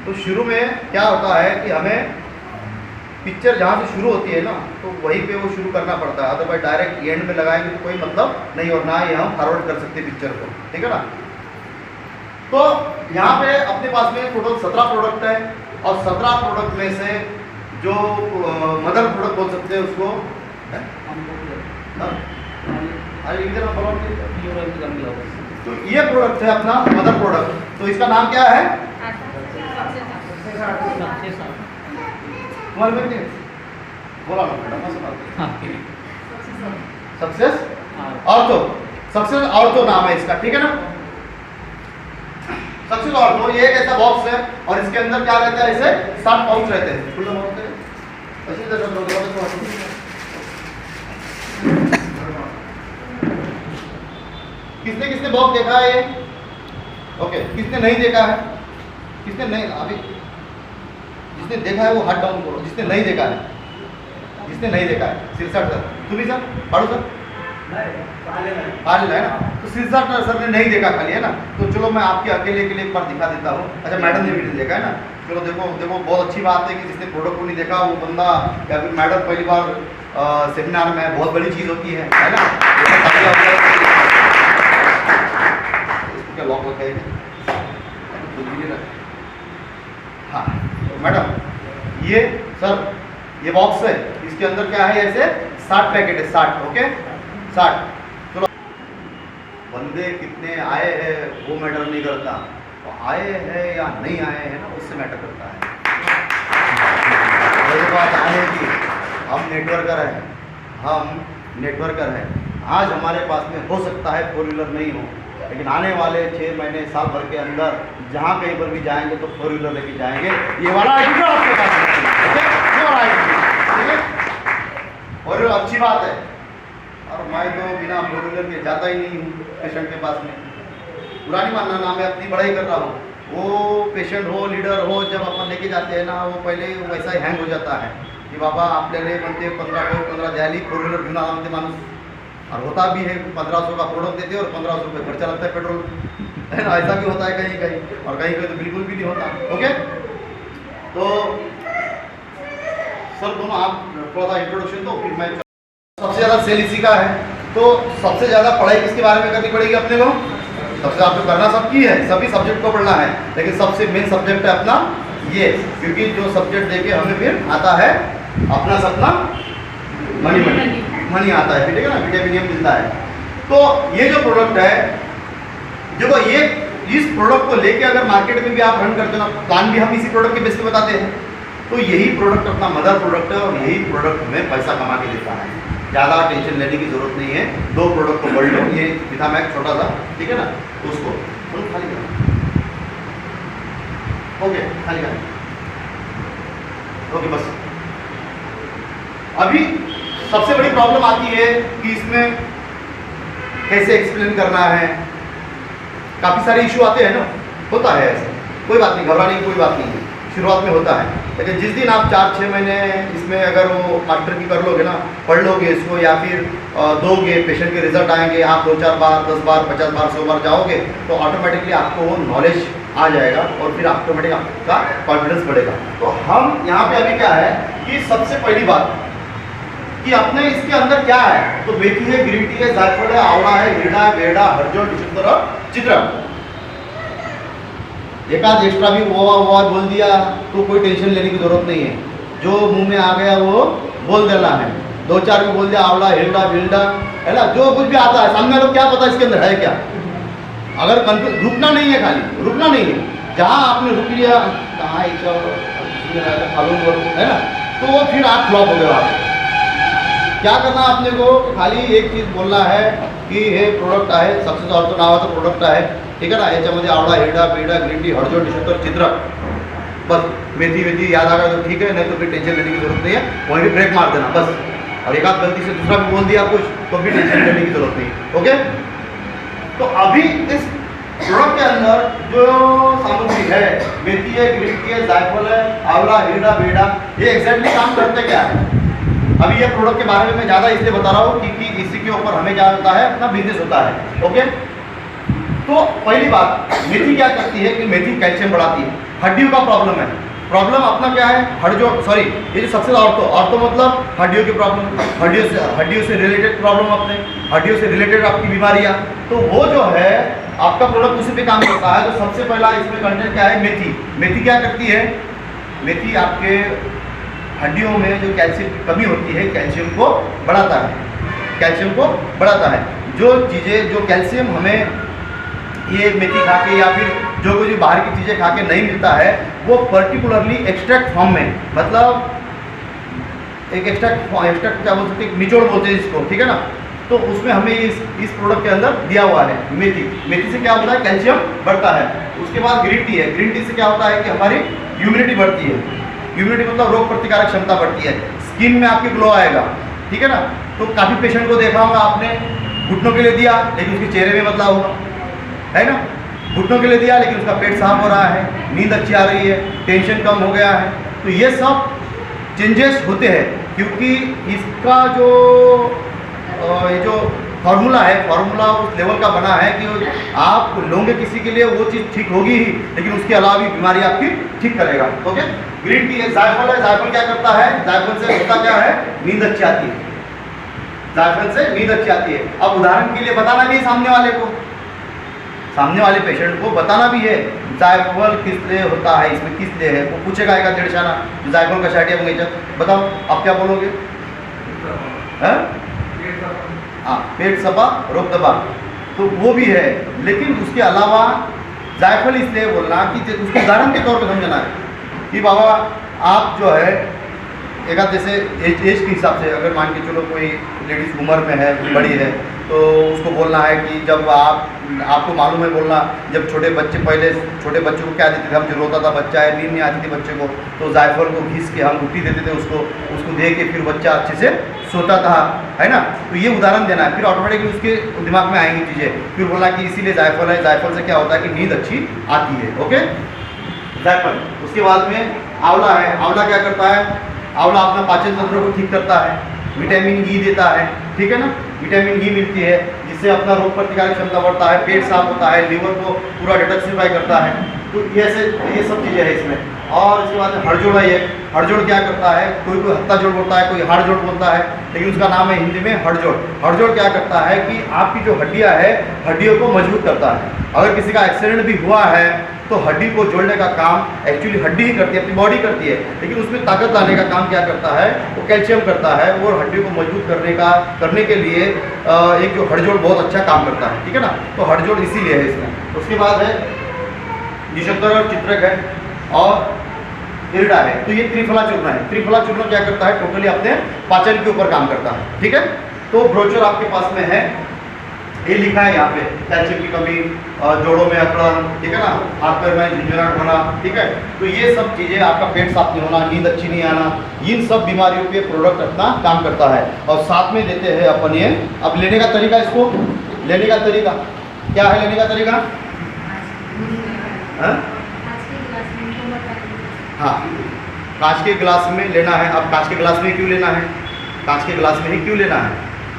तो शुरू में क्या होता है कि हमें पिक्चर जहाँ से शुरू होती है ना, तो वहीं पे वो शुरू करना पड़ता है, अदरवाइज डायरेक्ट एंड में लगाएंगे तो कोई मतलब नहीं, और ना ही हम फॉरवर्ड कर सकते पिक्चर को, ठीक है ना। तो यहाँ पे अपने पास में टोटल 17 प्रोडक्ट है, और 17 प्रोडक्ट में से जो मदर प्रोडक्ट बोल सकते हैं उसको, तो ये प्रोडक्ट है अपना मदर प्रोडक्ट, तो इसका नाम क्या है? बोला सक्सेस ऑर्थो, सक्सेस ऑर्थो नाम है इसका, ठीक है ना। सक्सेस ऑर्थो ये एक ऐसा बॉक्स है, और इसके अंदर क्या रहता है, ऐसे 7 पाउच रहते हैं, किसने किसने बॉक्स देखा है ये? ओके, किसने नहीं देखा है? किसने नहीं, अभी जिसने देखा है वो हाथ डाउन करो, जिसने नहीं देखा है, जिसने नहीं देखा है, सिरसठ सर, तुम भी सर, पाड़ू सर, है ना। तो सिरसठ सर ने नहीं देखा खाली, है ना। तो चलो मैं आपके अकेले के लिए एक बार दिखा देता हूँ। अच्छा, मैडम ने भी नहीं देखा है ना, चलो देखो देखो, बहुत अच्छी बात है कि जिसने प्रोडक्ट को नहीं देखा वो बंदा, या फिर मैडम पहली बार सेमिनार में, बहुत बड़ी चीज़ होती है ना। क्या लॉक लगा है? हाँ मैडम, ये सर ये बॉक्स है, इसके अंदर क्या है, ऐसे 60 पैकेट है, 60, ओके 60। चलो, बंदे कितने आए हैं वो मैटर नहीं करता, तो आए हैं या नहीं आए हैं ना, उससे मैटर करता है। वही बात आने की, हम नेटवर्कर हैं, हम नेटवर्कर हैं। आज हमारे पास में हो सकता है 4 व्हीलर नहीं हो, लेकिन आने वाले 6 महीने साल भर के अंदर जहाँ कहीं पर भी जाएंगे तो 4 व्हीलर लेके जाएंगे। ये वाला आइटम आपके पास है, ठीक है, और अच्छी बात है। और मैं तो बिना 4 व्हीलर के जाता ही नहीं हूँ पेशेंट के पास में, पुरानी मानना नाम है, अपनी बड़ाई कर रहा हूँ। वो पेशेंट हो, लीडर हो, जब अपन लेके जाते हैं ना, वो पहले वैसा ही हैंग हो जाता है कि बाबा आपल्याला म्हणते 15 द्यायली 4 व्हीलर घेऊन आला म्हणते माणूस, और होता भी है 1500 का प्रोडक्ट देते हैं और 1500 रुपये खर्चा लगता है पेट्रोल, है ना। ऐसा भी होता है कहीं कहीं, और कहीं कहीं तो बिल्कुल भी नहीं होता, ओके। तो सर दोनों आप थोड़ा सा इंट्रोडक्शन दो, फिर मैं। सबसे ज़्यादा सेल इसी का है, तो सबसे ज़्यादा पढ़ाई किसके बारे में करनी पड़ेगी अपने को? सबसे आपको करना सबकी है, सभी सब्जेक्ट को पढ़ना है, लेकिन सबसे मेन सब्जेक्ट है अपना ये, क्योंकि जो सब्जेक्ट देके हमें फिर आता है अपना सपना मनी आता है, ठीक है ना, विटामिन मिलता है। तो ये जो प्रोडक्ट है, देखो ये इस प्रोडक्ट को लेके अगर मार्केट में भी आप रन करते हो ना, प्लान भी हम इसी प्रोडक्ट के बेस पे बताते हैं, तो यही प्रोडक्ट अपना मदर प्रोडक्ट है, और यही प्रोडक्ट हमें पैसा कमा के देता है। ज़्यादा टेंशन लेने की जरूरत नहीं है, 2 प्रोडक्ट को बढ़ लो, ये विटामैक्स छोटा सा, ठीक है ना, उसको खाली करो, ओके खाली करो, ओके बस। अभी सबसे बड़ी प्रॉब्लम आती है कि इसमें कैसे एक्सप्लेन करना है, काफ़ी सारे इशू आते हैं ना, होता है ऐसा, कोई बात नहीं, घबराने की कोई बात नहीं है। शुरुआत में होता है, लेकिन जिस दिन आप 4-6 महीने इसमें अगर वो मास्टर की कर लोगे ना, पढ़ लोगे इसको या फिर दोगे, पेशेंट के रिजल्ट आएंगे, आप 2-4 बार, 10 बार, 50 बार, 100 बार जाओगे तो ऑटोमेटिकली आपको वो नॉलेज आ जाएगा और फिर ऑटोमेटिक आपका कॉन्फिडेंस बढ़ेगा। तो हम यहाँ पे अभी क्या है कि सबसे पहली बात कि अपने इसके अंदर क्या है, तो मेथी है, ग्रीन टी है, जायफल है, आंवला है, हिरडा है, बेड़ा, हरजोल, डिशुंदर और चित्रक। एक आध एक्स्ट्रा भी वो बोल दिया तो कोई टेंशन लेने की जरूरत नहीं है, जो मुंह में आ गया वो बोल देना है। 2-4 भी बोल दिया, आंवला, हिरडा, बिल्डा है ना, जो कुछ भी आता है सामने लोग क्या पता इसके अंदर है क्या। अगर रुकना नहीं है, खाली रुकना नहीं है, जहाँ आपने रुक लिया कहाँ है ना, तो वो फिर आप फ्लॉप हो गए। आप क्या करना आपने को, खाली एक चीज़ बोलना है की हे प्रोडक्ट आहे, सक्सेस ऑर्थो नावाचं प्रोडक्ट आहे, ठीक है ना। याच्यामध्ये आवळा, हिरडा, बेड़ा, ग्रीन टी, हरजोल, डिशुंदर, चित्रक, बस मेथी वेथी याद आ गया तो ठीक है, नहीं तो फिर टेंशन लेने की जरूरत नहीं है, वहीं भी ब्रेक मार देना बस। और एक आध गलती से दूसरा भी बोल दिया कुछ तो भी टेंशन लेने की जरूरत नहीं। ओके, तो अभी इस प्रोडक्ट के अंदर जो सामग्री है, मेथी है, ग्रीन टी है, जायफल है, आंवला, हिरडा, बेड़ा, ये एग्जैक्टली काम करते क्या है। अभी ये प्रोडक्ट के बारे में मैं ज़्यादा इसलिए बता रहा हूँ क्योंकि इसी के ऊपर हमें क्या होता है, अपना बिजनेस होता है। ओके, तो पहली बात मेथी क्या करती है कि मेथी कैल्शियम बढ़ाती है। हड्डियों का प्रॉब्लम है, प्रॉब्लम अपना क्या है, ये जो सबसे ऑर्थो मतलब हड्डियों की प्रॉब्लम, हड्डियों से रिलेटेड प्रॉब्लम, अपने हड्डियों से रिलेटेड आपकी बीमारियाँ, तो वो जो है आपका प्रोडक्ट उसी पे काम करता है। तो सबसे पहला इसमें कंटेंट क्या है, मेथी। मेथी क्या करती है, मेथी आपके हड्डियों में जो कैल्शियम की कमी होती है, कैल्शियम को बढ़ाता है, कैल्शियम को बढ़ाता है। जो चीज़ें, जो कैल्शियम हमें ये मेथी खा के या फिर जो कुछ बाहर की चीज़ें खा के नहीं मिलता है, वो पर्टिकुलरली एक्सट्रैक्ट फॉर्म में, मतलब एक एक्सट्रैक्ट क्या बोल सकते हैं, निचोड़ बोलते हैं इसको, ठीक है ना। तो उसमें हमें इस प्रोडक्ट के अंदर दिया हुआ है मेथी। मेथी से क्या होता है, कैल्शियम बढ़ता है। उसके बाद ग्रीन टी है, ग्रीन टी से क्या होता है कि हमारी इम्यूनिटी बढ़ती है, इम्यूनिटी मतलब रोग प्रतिकारक क्षमता बढ़ती है, स्किन में आपकी ग्लो आएगा, ठीक है ना। तो काफ़ी पेशेंट को देखा होगा आपने, घुटनों के लिए दिया लेकिन उसके चेहरे में बदलाव हुआ है ना, घुटनों के लिए दिया लेकिन उसका पेट साफ हो रहा है, नींद अच्छी आ रही है, टेंशन कम हो गया है। तो ये सब चेंजेस होते हैं क्योंकि इसका ये जो फार्मूला है, फार्मूला उस लेवल का बना है कि आप लोगे किसी के लिए वो चीज़ ठीक होगी ही, लेकिन उसके अलावा भी बीमारी आपकी ठीक करेगा। ओके, ग्रीन टी है, जायफल है, जायफल क्या करता है, जायफल से होता क्या है, नींद अच्छी आती है, जायफल से नींद अच्छी आती है। अब उदाहरण के लिए बताना भी है सामने वाले पेशेंट को बताना भी है जायफल किस लिए होता है, इसमें किस लिए है, वो पूछेगा एक डेढ़शाना जायफल का शाटिया बगीचा, बताओ आप क्या बोलोगे, हाँ पेट सफा रोग दबा, तो वो भी है। लेकिन उसके अलावा जायफल इसलिए बोलना कि उसको उदाहरण के तौर पे समझना है कि बाबा आप जो है एक आध जैसे एज के हिसाब से अगर मान के चलो कोई लेडीज़ उम्र में है, बड़ी है, तो उसको बोलना है कि जब आपको मालूम है बोलना, जब छोटे बच्चे, पहले छोटे बच्चों को क्या देते थे हम, जो रोता था बच्चा है, नींद नहीं आती थी बच्चे को, तो जायफल को घिस के हम गुट्टी देते थे उसको दे के फिर बच्चा अच्छे से सोता था, है ना। तो ये उदाहरण देना है, फिर ऑटोमेटिकली उसके दिमाग में आएंगी चीज़ें, फिर बोला कि इसीलिए जायफल है, जायफल से क्या होता है कि नींद अच्छी आती है। ओके, जायफल। उसके बाद में आंवला है, आंवला क्या करता है, आंवला अपना पाचन तंत्र को ठीक करता है, विटामिन ई देता है, ठीक है ना, विटामिन ई मिलती है जिससे अपना रोग प्रतिकारक क्षमता बढ़ता है, पेट साफ होता है, लीवर को पूरा डिटॉक्सिफाई करता है। तो ये सब चीज़ें हैं इसमें। और इसके बाद हड़जोड़ है, ये हड़जोड़ क्या करता है, कोई हत्ता जोड़ बोलता है, कोई हाड़ जोड़ बोलता है, लेकिन उसका नाम है हिंदी में हड़जोड़। हड़जोड़ क्या करता है कि आपकी जो हड्डियाँ है, हड्डियों को मजबूत करता है। अगर किसी का एक्सीडेंट भी हुआ है तो हड्डी को जोड़ने का काम एक्चुअली हड्डी ही करती है, अपनी बॉडी करती है, लेकिन उसमें ताकत लाने का काम क्या करता है, वो कैल्शियम करता है, और हड्डी को मजबूत करने के लिए एक जो हड़जोड़ बहुत अच्छा काम करता है, ठीक है ना। तो हड़जोड़ इसीलिए है इसमें। उसके बाद है निशक्कर और चित्रक है और हिरडा है। तो ये त्रिफला चूर्ण है। त्रिफला चूर्ण क्या करता है, टोटली अपने पाचन के ऊपर काम करता है, ठीक है। तो ब्रोचर आपके पास में है, ये लिखा है यहाँ पे, कैल्शियम की कमी, जोड़ों में अकड़न, ठीक है ना, हाथ पैर में झुंझुनाहट होना, ठीक है। तो ये सब चीज़ें, आपका पेट साफ नहीं होना, नींद अच्छी नहीं आना, इन सब बीमारियों पे प्रोडक्ट अपना काम करता है। और साथ में देते हैं अपन ये, अब लेने का तरीका, इसको लेने का तरीका क्या है, लेने का तरीका हाँ, कांच के गिलास में लेना है। अब कांच के गिलास में क्यों लेना है? कांच के गिलास में ही क्यों लेना है?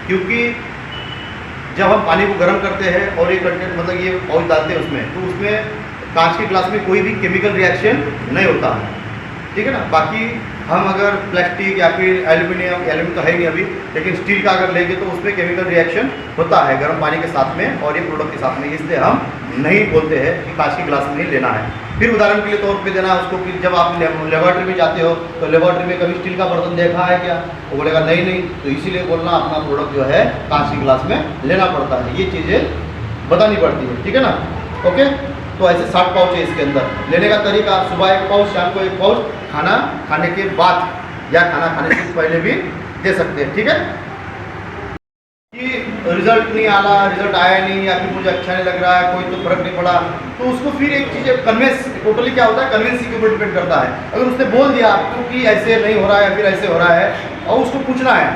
क्योंकि जब हम पानी को गर्म करते हैं और ये कंटेंट मतलब ये पाउच डालते हैं उसमें, तो उसमें कांच के गिलास में कोई भी केमिकल रिएक्शन नहीं होता है, ठीक है ना। बाकी हम अगर प्लास्टिक या फिर एल्यूमिनियम तो है नहीं अभी, लेकिन स्टील का अगर लेंगे तो उसमें केमिकल रिएक्शन होता है गर्म पानी के साथ में और ये प्रोडक्ट के साथ में, इसलिए हम नहीं बोलते हैं कि कांच के गिलास में ही लेना है। फिर उदाहरण के लिए तौर पे देना है उसको कि जब आप लेबोरेटरी में जाते हो तो लेबोरेटरी में कभी स्टील का बर्तन देखा है क्या? वो बोलेगा नहीं, तो इसीलिए बोलना अपना प्रोडक्ट जो है कांच के गिलास में लेना पड़ता है, ये चीज़ें बतानी पड़ती है, ठीक है ना। ओके, तो ऐसे 60 पाउच है इसके अंदर। लेने का तरीका, सुबह 1 पाउच, शाम को 1 पाउच, खाना खाने के बाद या खाना खाने से पहले भी दे सकते हैं, ठीक है। कि रिजल्ट नहीं आ रहा, रिजल्ट आया नहीं या फिर मुझे अच्छा नहीं लग रहा है, कोई तो फर्क नहीं पड़ा, तो उसको फिर एक चीज़ कन्विंस, टोटली क्या होता है कन्विंसिंग के ऊपर डिपेंड करता है। अगर उसने बोल दिया आपको कि ऐसे नहीं हो रहा है या फिर ऐसे हो रहा है, और उसको पूछना है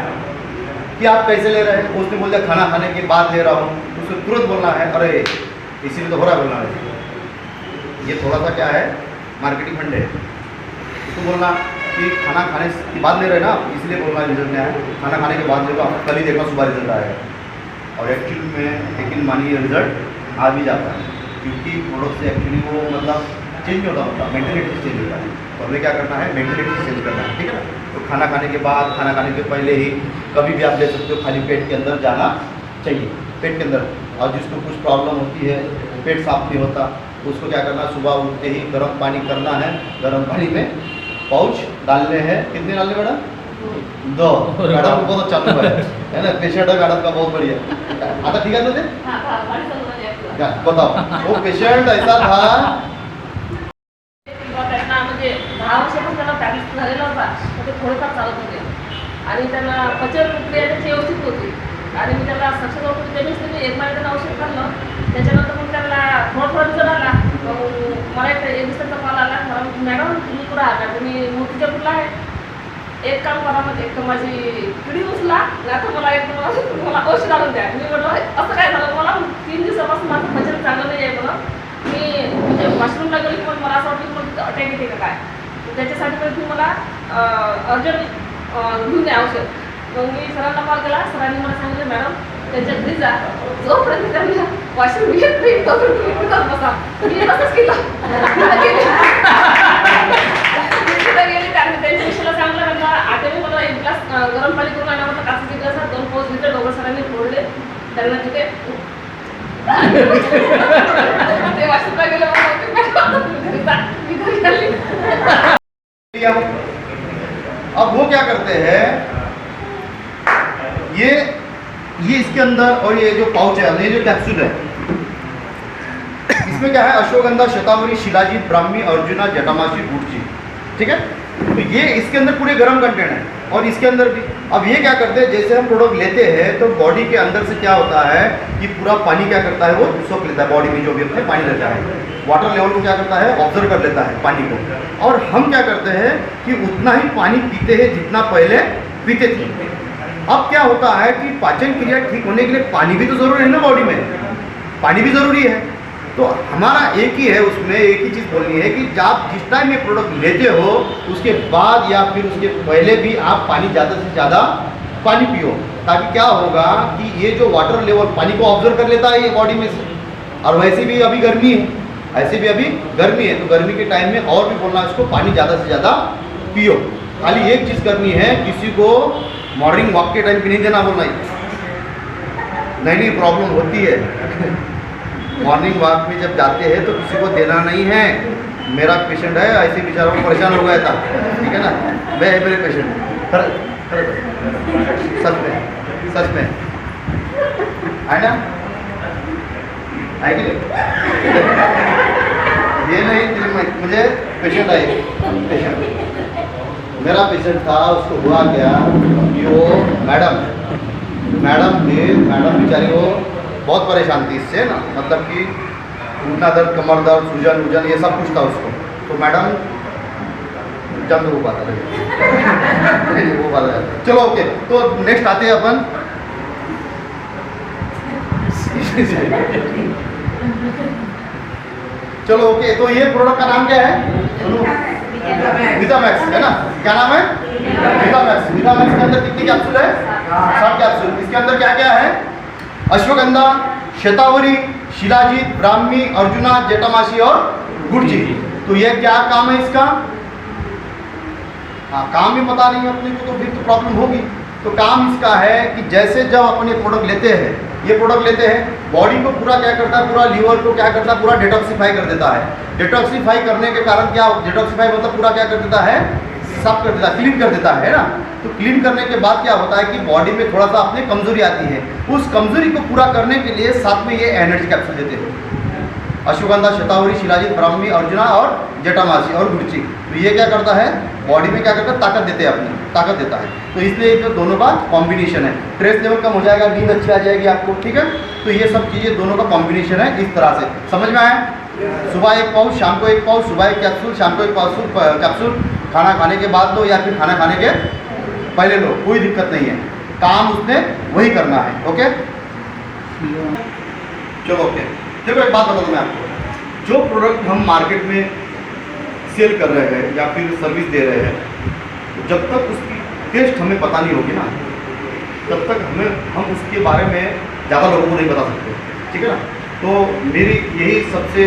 कि आप कैसे ले रहे हैं, उसने बोल दिया खाना खाने के बाद ले रहा हूँ, तो उसको तुरंत बोलना है अरे इसीलिए तो हो रहा है, बोलना है ये थोड़ा सा क्या है मार्केटिंग फंड है। उसको बोलना कि खाना खाने के बाद ले रहे हैं ना, इसलिए बोलना रिजल्ट नहीं आया, खाना खाने के बाद ले लो, कल ही देखना सुबह रिजल्ट आएगा। और एक्चुअली में लेकिन मानिए रिजल्ट आ भी जाता है, क्योंकि प्रोडक्ट से एक्चुअली वो मतलब चेंज होता होता है, मेंटेलिटी चेंज होता है। तो हमें क्या करना है, मेंटेलिटी चेंज करना है, ठीक है ना। तो खाना खाने के बाद, खाना खाने के पहले ही कभी भी आप ले सकते हो, खाली पेट के अंदर जाना चाहिए, पेट के अंदर। और जिसको कुछ प्रॉब्लम होती है, पेट साफ नहीं होता, उसको क्या करना, सुबह उठते ही गर्म पानी करना है, गर्म पानी में पाउच डालने हैं। कितने डालने मैडम? 2। मैडम को बहुत अच्छा अनुभव है ना, पेशेंट है मैडम का बहुत बढ़िया। आता ठीक है तुझे? बताओ, वो पेशेंट ऐसा था म्हणजे 10 वर्षापासून त्याला डायबिटीस झालेला होता, तर ते थोडेफार चालत होते आणि त्यांना पचन प्रक्रिया त्याची व्यवस्थित होती आणि मी त्याला सक्सेस होतो त्यांनीच त्यांनी 1 महिन्याचं औषध खाल्लं. त्याच्यानंतर मग त्याला थोडा रिझल्ट आला. मला एक दिवसाचा कॉल आला, मला मॅडम तुम्ही कुठं आहात? तुम्ही मूर्तिजापूरला आहे, एक काम करा, म्हणजे एक माझी पिढी उचला, आता मला एक मला औषध आणून द्या. मी म्हटलं असं काय झालं, मला 3 दिवसापासून माझं पचन चांगलं नाही आहे म्हणून मी म्हणजे वॉशरूमला गेली की मला असं वाटतं की मला अटॅक येते का काय, तर त्याच्यासाठी पण तुम्ही मला अर्जंट घेऊन द्या औषध. मग मी सरांना कॉल केला, सरांनी मला सांगितलं मॅडम त्यांच्या घरी जा, जोपर्यंत त्यांना वॉशरूम घेत नाही तोपर्यंत तुम्ही तिथंच बसा. मी तसंच केलं, तिथं गेली त्याने त्यांच्या विषयाला सांगलं, त्यांना आता मी मला 1 ग्लास गरम पाणी करून आणा म्हटलं, काचेचे ग्लास 2 पाऊच लिटर डोगर सरांनी फोडले त्यांना तिथे ते वॉशरूमला गेले. अब वो क्या करते हैं, ये इसके अंदर और ये जो पाउच है, ये जो कैप्सूल है, इसमें क्या है अश्वगंधा, शतावरी, शिलाजीत, ब्राह्मी, अर्जुना, जटामासी, गुड़ची, ठीक है। तो ये इसके अंदर पूरे गर्म कंटेंट है और इसके अंदर भी। अब ये क्या करते हैं, जैसे हम प्रोडक्ट लेते हैं तो बॉडी के अंदर से क्या होता है कि पूरा पानी क्या करता है, वो सोख लेता है, बॉडी में जो भी अपने पानी रहता है, वाटर लेवल को क्या करता है, ऑब्जर्व कर लेता है पानी को। और हम क्या करते हैं कि उतना ही पानी पीते हैं जितना पहले पीते थे। अब क्या होता है कि पाचन क्रिया ठीक होने के लिए पानी भी तो जरूरी है ना, बॉडी में पानी भी ज़रूरी है। तो हमारा एक ही है, उसमें एक ही चीज़ बोलनी है कि आप जिस टाइम ये प्रोडक्ट लेते हो उसके बाद या फिर उसके पहले भी आप पानी ज़्यादा से ज़्यादा पानी पियो, ताकि क्या होगा कि ये जो वाटर लेवल पानी को ऑब्जर्व कर लेता है ये बॉडी में से। और वैसे भी अभी गर्मी है, ऐसे भी अभी गर्मी है, तो गर्मी के टाइम में और भी बोलना इसको पानी ज़्यादा से ज़्यादा पियो। खाली एक चीज़ करनी है, किसी को मॉर्निंग वॉक के टाइम पे नहीं देना बोलना है, नहीं प्रॉब्लम होती है मॉर्निंग वॉक में जब जाते हैं तो किसी को देना नहीं है। मेरा पेशेंट है, ऐसे बेचारा को परेशान हो गया था, ठीक है ना, मैं है मेरे पेशेंट, सच में है ना, है कि नहीं? ये नहीं, मुझे पेशेंट है, मेरा पेशेंट था, उसको हुआ क्या कि वो मैडम बेचारी वो बहुत परेशान थी इससे ना, मतलब कि घुटना दर्द, कमर दर्द, सूजन ये सब कुछ था उसको। तो मैडम जल्द वो बात है वो बात है। चलो ओके, तो नेक्स्ट आते हैं अपन चलो ओके, तो ये प्रोडक्ट का नाम क्या है? सुनो, विटामैक्स है ना, क्या नाम है? विटामैक्स। विटामैक्स के अंदर कितनी कैप्सूल है? 60 कैप्सूल। इसके अंदर क्या क्या है? अश्वगंधा, शतावरी, शिलाजीत, ब्राह्मी, अर्जुना, जेटामासी और गुड़ची। तो ये क्या काम है इसका? हाँ, काम भी पता नहीं अपने को तो फिर तो प्रॉब्लम होगी। तो काम इसका है कि जैसे जब अपन ये प्रोडक्ट लेते हैं, ये प्रोडक्ट लेते हैं, बॉडी को पूरा क्या करता है, पूरा लीवर को क्या करता है, पूरा डिटॉक्सीफाई कर देता है। डिटॉक्सीफाई करने के कारण क्या, डिटॉक्सीफाई मतलब पूरा क्या कर देता है, साफ कर देता है, क्लीन कर देता है ना। तो क्लीन करने के बाद क्या होता है कि बॉडी में थोड़ा सा अपने कमजोरी आती है। उस कमजोरी को पूरा करने के लिए साथ में ये एनर्जी कैप्सूल देते हैं, अश्वगंधा, शतावरी, शिलाजीत, ब्राह्मी, अर्जुना और जेटामासी और गुड़ची। तो ये क्या करता है, बॉडी में क्या करता है, ताकत देते हैं, अपनी ताकत देता है। तो इसलिए तो दोनों का कॉम्बिनेशन है। स्ट्रेस लेवल कम हो जाएगा, नींद अच्छी आ जाएगी आपको, ठीक है। तो ये सब चीज़ें दोनों का कॉम्बिनेशन है, इस तरह से समझ में आया। सुबह एक पाउच, शाम को एक पाउच, सुबह एक कैप्सूल, शाम को एक कैप्सूल, खाना खाने के बाद लो या फिर खाना खाने के पहले लो, कोई दिक्कत नहीं है, काम उसने वही करना है। ओके, चलो ओके। देखो एक बात बता दूँ मैं आपको, जो प्रोडक्ट हम मार्केट में सेल कर रहे हैं या फिर सर्विस दे रहे हैं, जब तक उसकी टेस्ट हमें पता नहीं होगी ना, तब तक हम उसके बारे में ज़्यादा लोगों को नहीं बता सकते, ठीक है ना। तो मेरी यही सबसे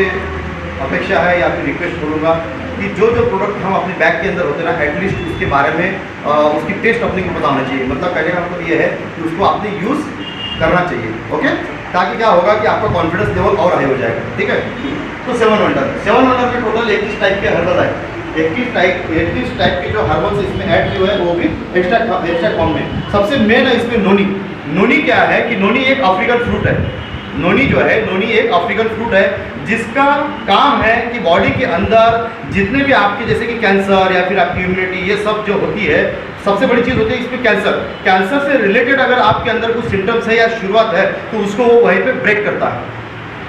अपेक्षा है या फिर रिक्वेस्ट करूँगा कि जो प्रोडक्ट हम अपने बैग के अंदर होते हैं ना, एटलीस्ट उसके बारे में उसकी टेस्ट अपने को पता होना चाहिए। मतलब कहने का मतलब ये है कि उसको आपने यूज़ करना चाहिए, ओके। ताकि क्या होगा कि आपका कॉन्फिडेंस लेवल और हाई हो जाएगा, ठीक है। तो 7 वंडर में टोटल 21 टाइप के हर्बल है। 21 टाइप के जो हर्बल्स इसमें ऐड किए हुए हैं, वो भी एक्स्ट्रा फॉर्म में। सबसे मेन है इसमें नोनी। नोनी क्या है कि नोनी एक अफ्रीकन फ्रूट है। नोनी जो है, नोनी एक अफ्रीकन फ्रूट है जिसका काम है कि बॉडी के अंदर जितने भी आपके जैसे कि कैंसर या फिर आपकी इम्यूनिटी, ये सब जो होती है, सबसे बड़ी चीज़ होती है इसमें कैंसर से रिलेटेड अगर आपके अंदर कुछ सिम्टम्स है या शुरुआत है, तो उसको वो वहीं पे ब्रेक करता है।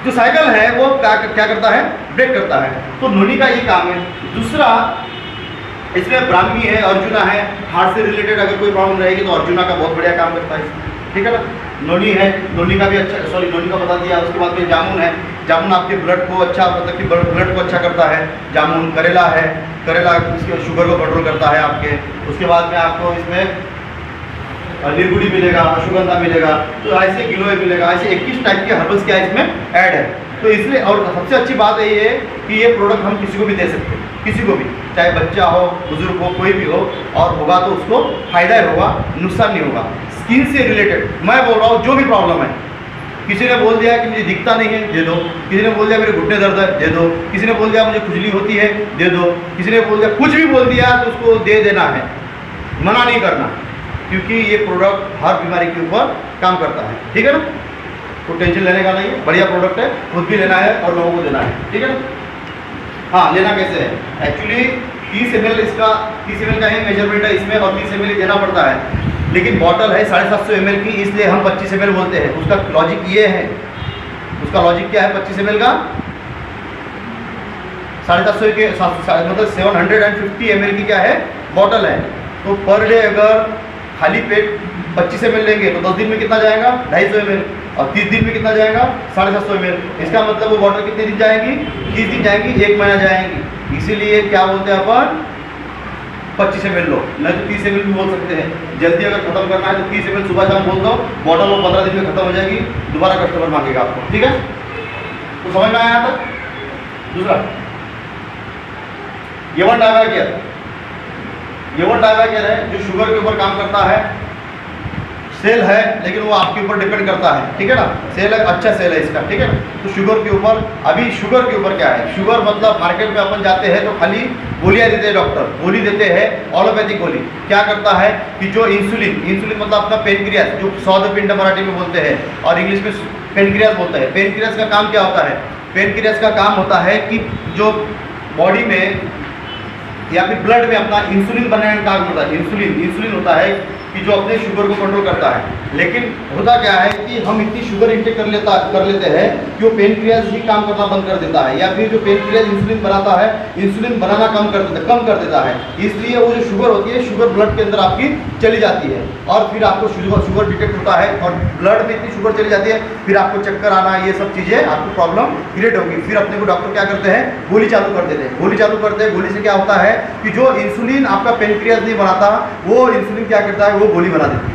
जो साइकिल है वो क्या करता है, ब्रेक करता है। तो नोनी का ये काम है। दूसरा इसमें ब्राह्मी है, अर्जुना है। हार्ट से रिलेटेड अगर कोई प्रॉब्लम रहेगी तो अर्जुना का बहुत बढ़िया काम करता है, ठीक है ना। नोनी है, नोनी का भी अच्छा, सॉरी नोनी का बता दिया। उसके बाद में जामुन है। जामुन आपके ब्लड को अच्छा, मतलब कि ब्लड को अच्छा करता है। जामुन, करेला है, करेला इसके शुगर को कंट्रोल करता है आपके। उसके बाद में आपको इसमें निर्गुड़ी मिलेगा, अश्वगंधा मिलेगा, तो ऐसे गिलोय मिलेगा। ऐसे 21 टाइप के हर्बल्स क्या इसमें ऐड है। तो इसलिए, और सबसे अच्छी बात ये है कि ये प्रोडक्ट हम किसी को भी दे सकते हैं, किसी को भी, चाहे बच्चा हो, बुजुर्ग हो, कोई भी हो, और होगा तो उसको फायदा ही होगा, नुकसान नहीं होगा। स्किन से रिलेटेड मैं बोल रहा हूँ, जो भी प्रॉब्लम है, किसी ने बोल दिया कि मुझे दिखता नहीं है, दे दो। किसी ने बोल दिया मेरे घुटने दर्द है, दे दो। किसी ने बोल दिया मुझे खुजली होती है, दे दो। किसी ने बोल दिया, कुछ भी बोल दिया तो उसको दे देना है, मना नहीं करना, क्योंकि ये प्रोडक्ट हर बीमारी के ऊपर काम करता है, ठीक है ना। तो टेंशन लेने का नहीं है, बढ़िया प्रोडक्ट है, खुद भी लेना है और लोगों को देना है, ठीक है ना। हाँ, लेना कैसे है, एक्चुअली 30 ml इसका 30 ml का ही मेजरमेंट है इसमें, और 30 ml देना पड़ता है। लेकिन बॉटल है 750 ml की, इसलिए हम 25 ml बोलते हैं। उसका लॉजिक ये है, उसका लॉजिक क्या है 25 ml का, 750 के मतलब 750 ml की क्या है, बॉटल है। तो पर डे अगर खाली पेट 25 ml लेंगे तो 10 दिन में कितना जाएगा, 250 ml, और 30 दिन में कितना जाएगा, 750 ml। इसका मतलब वो बॉटल कितने दिन जाएंगी, 30 दिन जाएंगी, 1 महीना जाएंगी। इसीलिए क्या बोलते हैं अपन, 25 ml लो, नहीं तो 30 ml भी बोल सकते हैं। जल्दी अगर खत्म करना है तो 30 ml सुबह शाम बोल दो, बॉटल वो 15 दिन में खत्म हो जाएगी, दोबारा कस्टमर मांगेगा आपको, ठीक है। तो समझ में आया तक। दूसरा ये डायवाकेर है, जो शुगर के ऊपर काम करता है। सेल है, लेकिन वो आपके ऊपर डिपेंड करता है, ठीक है ना। सेल है, अच्छा सेल है इसका, ठीक है ना। तो शुगर के ऊपर, अभी शुगर के ऊपर क्या है, शुगर मतलब मार्केट में अपन जाते हैं तो खाली गोलियाँ देते हैं डॉक्टर, गोली देते हैं, एलोपैथिक गोली। क्या करता है कि जो इंसुलिन मतलब अपना पेनक्रियास, जो स्वादुपिंड मराठी में बोलते हैं और इंग्लिश में पेनक्रियास बोलते हैं। पेनक्रियास का काम क्या होता है, पेनक्रियास का काम होता है कि जो बॉडी में या फिर ब्लड में अपना इंसुलिन बनाने का काम होता है। इंसुलिन होता है कि जो अपने शुगर को कंट्रोल करता है। लेकिन होता क्या है कि हम इतनी शुगर इंटेक कर लेते हैं कि वो पेनक्रियाज ही काम करना बंद कर देता है, या फिर जो पेनक्रियाज इंसुलिन बनाता है, इंसुलिन बनाना कम कर देता है। इसलिए वो जो शुगर होती है, शुगर ब्लड के अंदर आपकी चली जाती है और फिर आपको शुगर डिटेक्ट होता है और ब्लड में इतनी शुगर चली जाती है, फिर आपको चक्कर आना, ये सब चीज़ें आपको प्रॉब्लम क्रिएट होगी। फिर अपने को डॉक्टर क्या करते हैं, गोली चालू कर देते हैं। गोली चालू करते हैं, गोली से क्या होता है कि जो इंसुलिन आपका पेनक्रियाज नहीं बनाता, वो इंसुलिन क्या करता है, वो गोली बना देती है।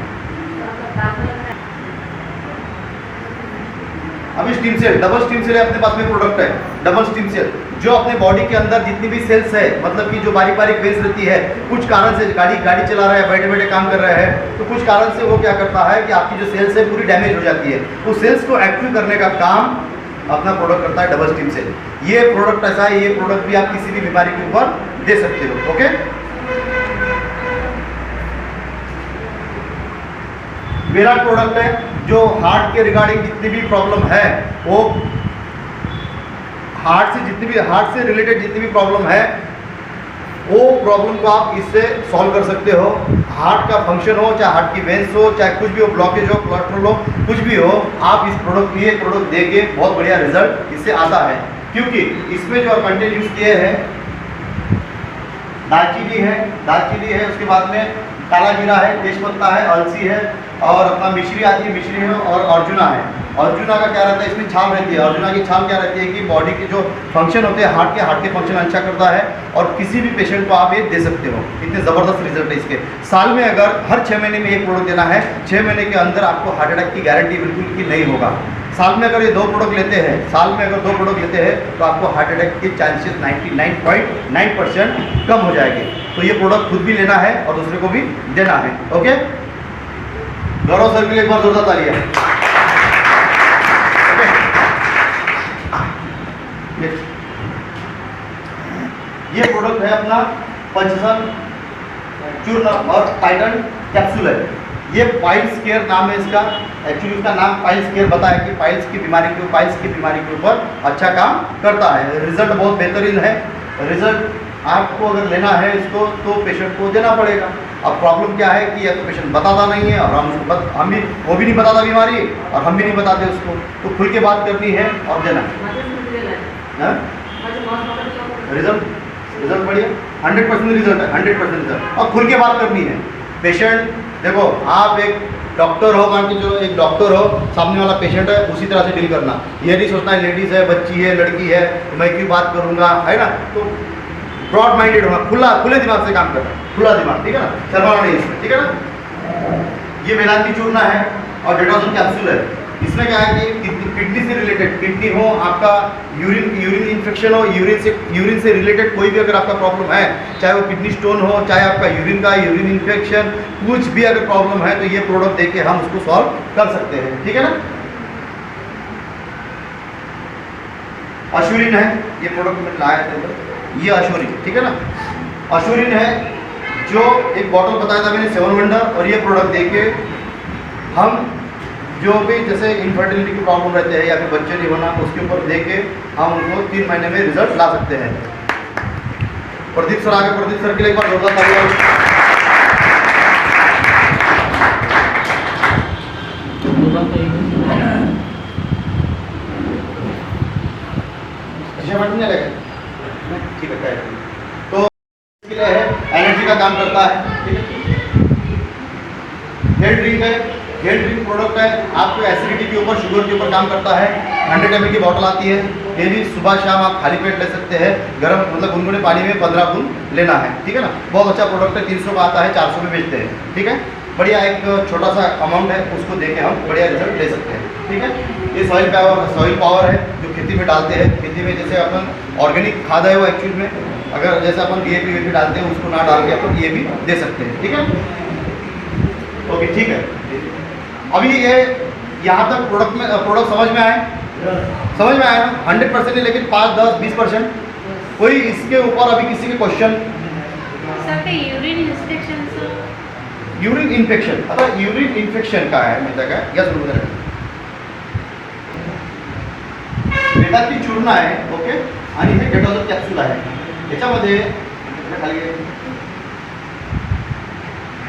अभी stem cell, double stem cell अपने पास में प्रोडक्ट है, डबल स्टीम सेल, जो अपने बॉडी के अंदर जितनी भी सेल्स है, मतलब कि जो बारीक बारीक वेल्स रहती है, कुछ कारण से गाड़ी चला रहा है, बैठे बैठे काम कर रहा है, तो कुछ कारण से वो क्या करता है कि आपकी जो सेल्स है पूरी डैमेज हो जाती है। उस सेल्स को एक्टिव करने का काम अपना प्रोडक्ट करता है डबल स्टीम सेल। ये प्रोडक्ट ऐसा है, ये प्रोडक्ट भी आप किसी भी बीमारी के ऊपर दे सकते हो। ओके, मेरा प्रोडक्ट है जो हार्ट के रिगार्डिंग जितनी भी प्रॉब्लम है, वो हार्ट से रिलेटेड जितनी भी प्रॉब्लम है, वो प्रॉब्लम को आप इससे सॉल्व कर सकते हो। हार्ट का फंक्शन हो, चाहे हार्ट की वेंस हो, चाहे कुछ भी हो, ब्लॉकेज हो, कोलेस्ट्रॉल हो, कुछ भी हो, आप इस ये प्रोडक्ट देके बहुत बढ़िया रिजल्ट इससे आता है। क्योंकि इसमें जो कंटेंट यूज किए हैं, दालचीनी है, उसके बाद में काला जीरा है, तेजपत्ता है, अलसी है, और अपना मिश्री आती है, मिश्री है, और अर्जुना है। अर्जुना का क्या रहता है, इसमें छाल रहती है। अर्जुना की छाल क्या रहती है कि बॉडी के जो फंक्शन होते हैं, हार्ट के फंक्शन अच्छा करता है, और किसी भी पेशेंट को आप ये दे सकते हो। इतने ज़बरदस्त रिजल्ट है इसके। साल में अगर हर 6 महीने में एक प्रोडक्ट देना है, 6 महीने के अंदर आपको हार्ट अटैक की गारंटी बिल्कुल की नहीं होगा। साल में अगर ये 2 प्रोडक्ट लेते हैं, तो आपको हार्ट अटैक के चांसेस 99.9% कम हो जाएंगे। तो ये प्रोडक्ट खुद भी लेना है और दूसरे को भी देना है। ओके, गौरव सर के लिए एक बार जोरदार तालियां। ये प्रोडक्ट है अपना पंचसन चूर्ण और टाइटन कैप्सूल है। ये पाइल्स केयर नाम है इसका। एक्चुअली इसका नाम पाइल्स केयर बताया कि पाइल्स की बीमारी के ऊपर अच्छा काम करता है। रिजल्ट बहुत बेहतरीन है। रिजल्ट आपको अगर लेना है इसको तो पेशेंट को देना पड़ेगा। अब प्रॉब्लम क्या है कि या तो पेशेंट बताता नहीं है, और वो भी नहीं बताता बीमारी, और हम भी नहीं बताते उसको। तो खुल के बात करनी है और देना है। रिजल्ट बढ़िया, 100% रिजल्ट है, 100% रिजल्ट। और खुल के बात करनी है। पेशेंट देखो, आप एक डॉक्टर हो, मान के चलो एक डॉक्टर हो, सामने वाला पेशेंट है, उसी तरह से डील करना। ये नहीं सोचना है लेडीज़ है, बच्ची है, लड़की है, तो मैं क्यों बात करूँगा, है ना। तो ब्रॉड माइंडेड होना, खुले दिमाग से काम करना, खुला दिमाग, ठीक है ना, शर्माना नहीं इसमें, ठीक है ना। ये वेदांती चूर्ण है और डेटोजन कैप्सूल है। इसमें क्या है कि किडनी से रिलेटेड, किडनी हो, आपका यूरिन इन्फेक्शन हो, यूरिन से रिलेटेड कोई भी अगर आपका प्रॉब्लम है, चाहे वो किडनी स्टोन हो, चाहे आपका यूरिन इन्फेक्शन, कुछ भी अगर प्रॉब्लम है, तो ये प्रोडक्ट देके हम उसको सॉल्व कर सकते हैं, ठीक है ना। अश्यूरिन है, ये प्रोडक्ट मैंने लाया था, ये अश्यूरिन, ठीक है ना। अश्यूरिन है जो एक बॉटल बताया था मैंने 7 वंडर, और ये प्रोडक्ट देके हम जो भी जैसे इनफर्टिलिटी की प्रॉब्लम रहते हैं या फिर बच्चे नहीं होना, उसके ऊपर देके हम उनको 3 महीने में रिजल्ट ला सकते हैं। प्रदीप सर आगे, प्रदीप सर के लिए एक बार जोरदार तालियां। ठीक है, तो इसके लिए है एनर्जी का काम करता है, ठीक है। हेल्थ ड्रिंक है, हेल्थ ड्रिंक प्रोडक्ट है, आपको एसिडिटी के ऊपर, शुगर के ऊपर काम करता है। 100 ml की बॉटल आती है, डेली सुबह शाम आप खाली पेट ले सकते हैं। गर्म मतलब गुनगुने पानी में 15 बूंद लेना है, ठीक है ना। बहुत अच्छा प्रोडक्ट है, 300 का आता है, 400 में बेचते हैं, ठीक है। बढ़िया, एक छोटा सा अमाउंट है, उसको देके हम बढ़िया रिजल्ट ले सकते हैं, ठीक है। ये सॉइल पावर है जो खेती में डालते हैं। खेती में जैसे अपन ऑर्गेनिक खाद है वो एक्चुअल में, अगर जैसे अपन DAP डालते हैं, उसको ना डाल के अपन ये भी दे सकते हैं, ठीक है। ओके, ठीक है। अभी ये यहाँ तक प्रोडक्ट समझ में आया ना। 100% नहीं, लेकिन 5, 10, 20% कोई इसके ऊपर अभी किसी के क्वेश्चन। यूरिन इन्फेक्शन, आता यूरिन इन्फेक्शन का आहे माहिती आहे का, या सुरू वेदांती चूर्ण आहे, ओके। आणि हे डेटोजन कॅप्सूल आहे। याच्यामध्ये खाली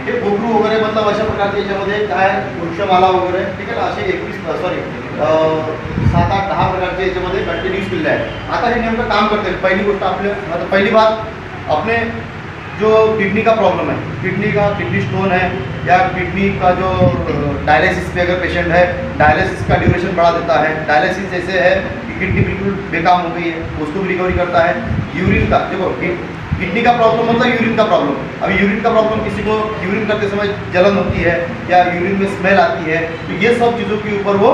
हे गोखरू वगैरे मतलब अशा प्रकारचे याच्यामध्ये काय वृक्षमाला वगैरे ठीक आहे ना, असे 7-8-10 प्रकारचे याच्यामध्ये कंटिन्यूस किल्ले आहेत. आता हे नेमकं काम करते. पहिली गोष्ट आपले मतलब पहली बात अपने जो किडनी का प्रॉब्लम है, किडनी स्टोन है या किडनी का जो डायलिसिस पे अगर पेशेंट है, डायलिसिस का ड्यूरेशन बढ़ा देता है. डायलिसिस जैसे है कि किडनी बिल्कुल बेकाम हो गई है, उसको भी रिकवरी करता है. यूरिन का देखो, किडनी का प्रॉब्लम मतलब यूरिन का प्रॉब्लम. अभी यूरिन का प्रॉब्लम, किसी को यूरिन करते समय जलन होती है या यूरिन में स्मेल आती है, तो ये सब चीज़ों के ऊपर वो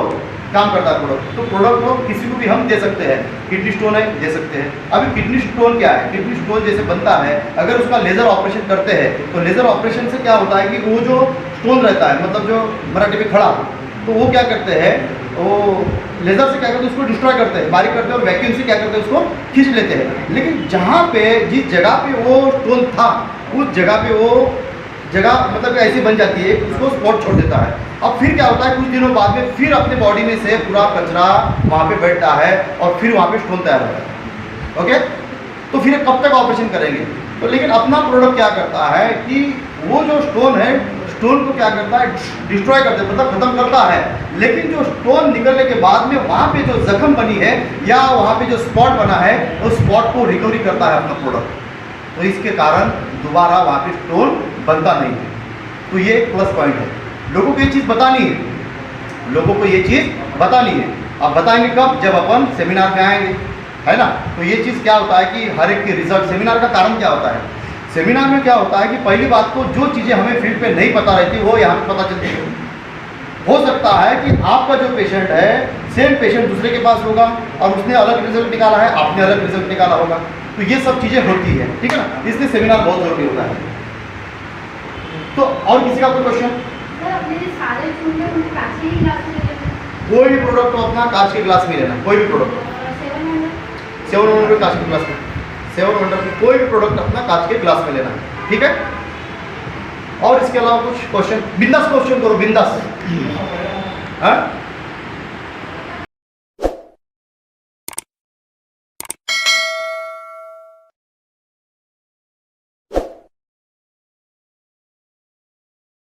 काम करता है प्रोडक्ट. तो प्रोडक्ट को किसी को भी हम दे सकते हैं. किडनी स्टोन है, दे सकते हैं. अभी किडनी स्टोन क्या है? किडनी स्टोन जैसे बनता है, अगर उसका लेज़र ऑपरेशन करते हैं तो लेज़र ऑपरेशन से क्या होता है कि वो जो स्टोन रहता है, मतलब जो मराठी में खड़ा, तो वो क्या करते हैं, वो लेज़र से क्या करते हैं, उसको डिस्ट्रॉय करते हैं, बारीक करते हैं और वैक्यूम से क्या करते हैं, उसको खींच लेते हैं. लेकिन जहाँ पे जिस जगह पे वो स्टोन था, उस जगह पे वो जगह मतलब ऐसी बन जाती है, उसको स्पॉट छोड़ देता है. अब फिर क्या होता है, कुछ दिनों बाद में फिर अपने बॉडी में से पूरा कचरा वहाँ पे बैठता है और फिर वहाँ पे स्टोन तैयार होता है. ओके, तो फिर कब तक ऑपरेशन करेंगे? तो लेकिन अपना प्रोडक्ट क्या करता है कि वो जो स्टोन है, स्टोन को क्या करता है, डिस्ट्रॉय करता है, मतलब खत्म करता है. लेकिन जो स्टोन निकलने के बाद में वहाँ पे जो जख्म बनी है या वहाँ पे जो स्पॉट बना है, उस स्पॉट को रिकवरी करता है अपना प्रोडक्ट. तो इसके कारण दोबारा वहाँ पे स्टोन बनता नहीं है. तो ये एक प्लस पॉइंट है. लोगों को ये चीज़ बतानी है, लोगों को ये चीज़ बतानी है. अब बताएंगे कब? जब अपन सेमिनार में आएंगे, है ना. तो ये चीज़ क्या होता है कि हर एक के रिजल्ट, सेमिनार का कारण क्या होता है, सेमिनार में क्या होता है कि पहली बात तो जो चीज़ें हमें फील्ड पे नहीं पता रहती वो यहाँ पे पता चलती है. हो सकता है कि आपका जो पेशेंट है, सेम पेशेंट दूसरे के पास होगा और उसने अलग रिजल्ट निकाला है, आपने अलग रिजल्ट निकाला होगा. तो ये सब चीज़ें होती है, ठीक है ना. इसलिए सेमिनार बहुत ज़रूरी होता है. तो और किसी का कोई क्वेश्चन? सर, अपने जो सारे फूल में उनके कांच के ही ग्लास में लेना है? कोई भी प्रोडक्ट तो अपना कांच के ग्लास में लेना, कोई भी प्रोडक्ट. 7 वंडर कांच के ग्लास में, 7 वंडर की कोई भी प्रोडक्ट अपना कांच के ग्लास में लेना है, ठीक है. और इसके अलावा कुछ क्वेश्चन? बिंदास क्वेश्चन करो, बिंदास. हाँ,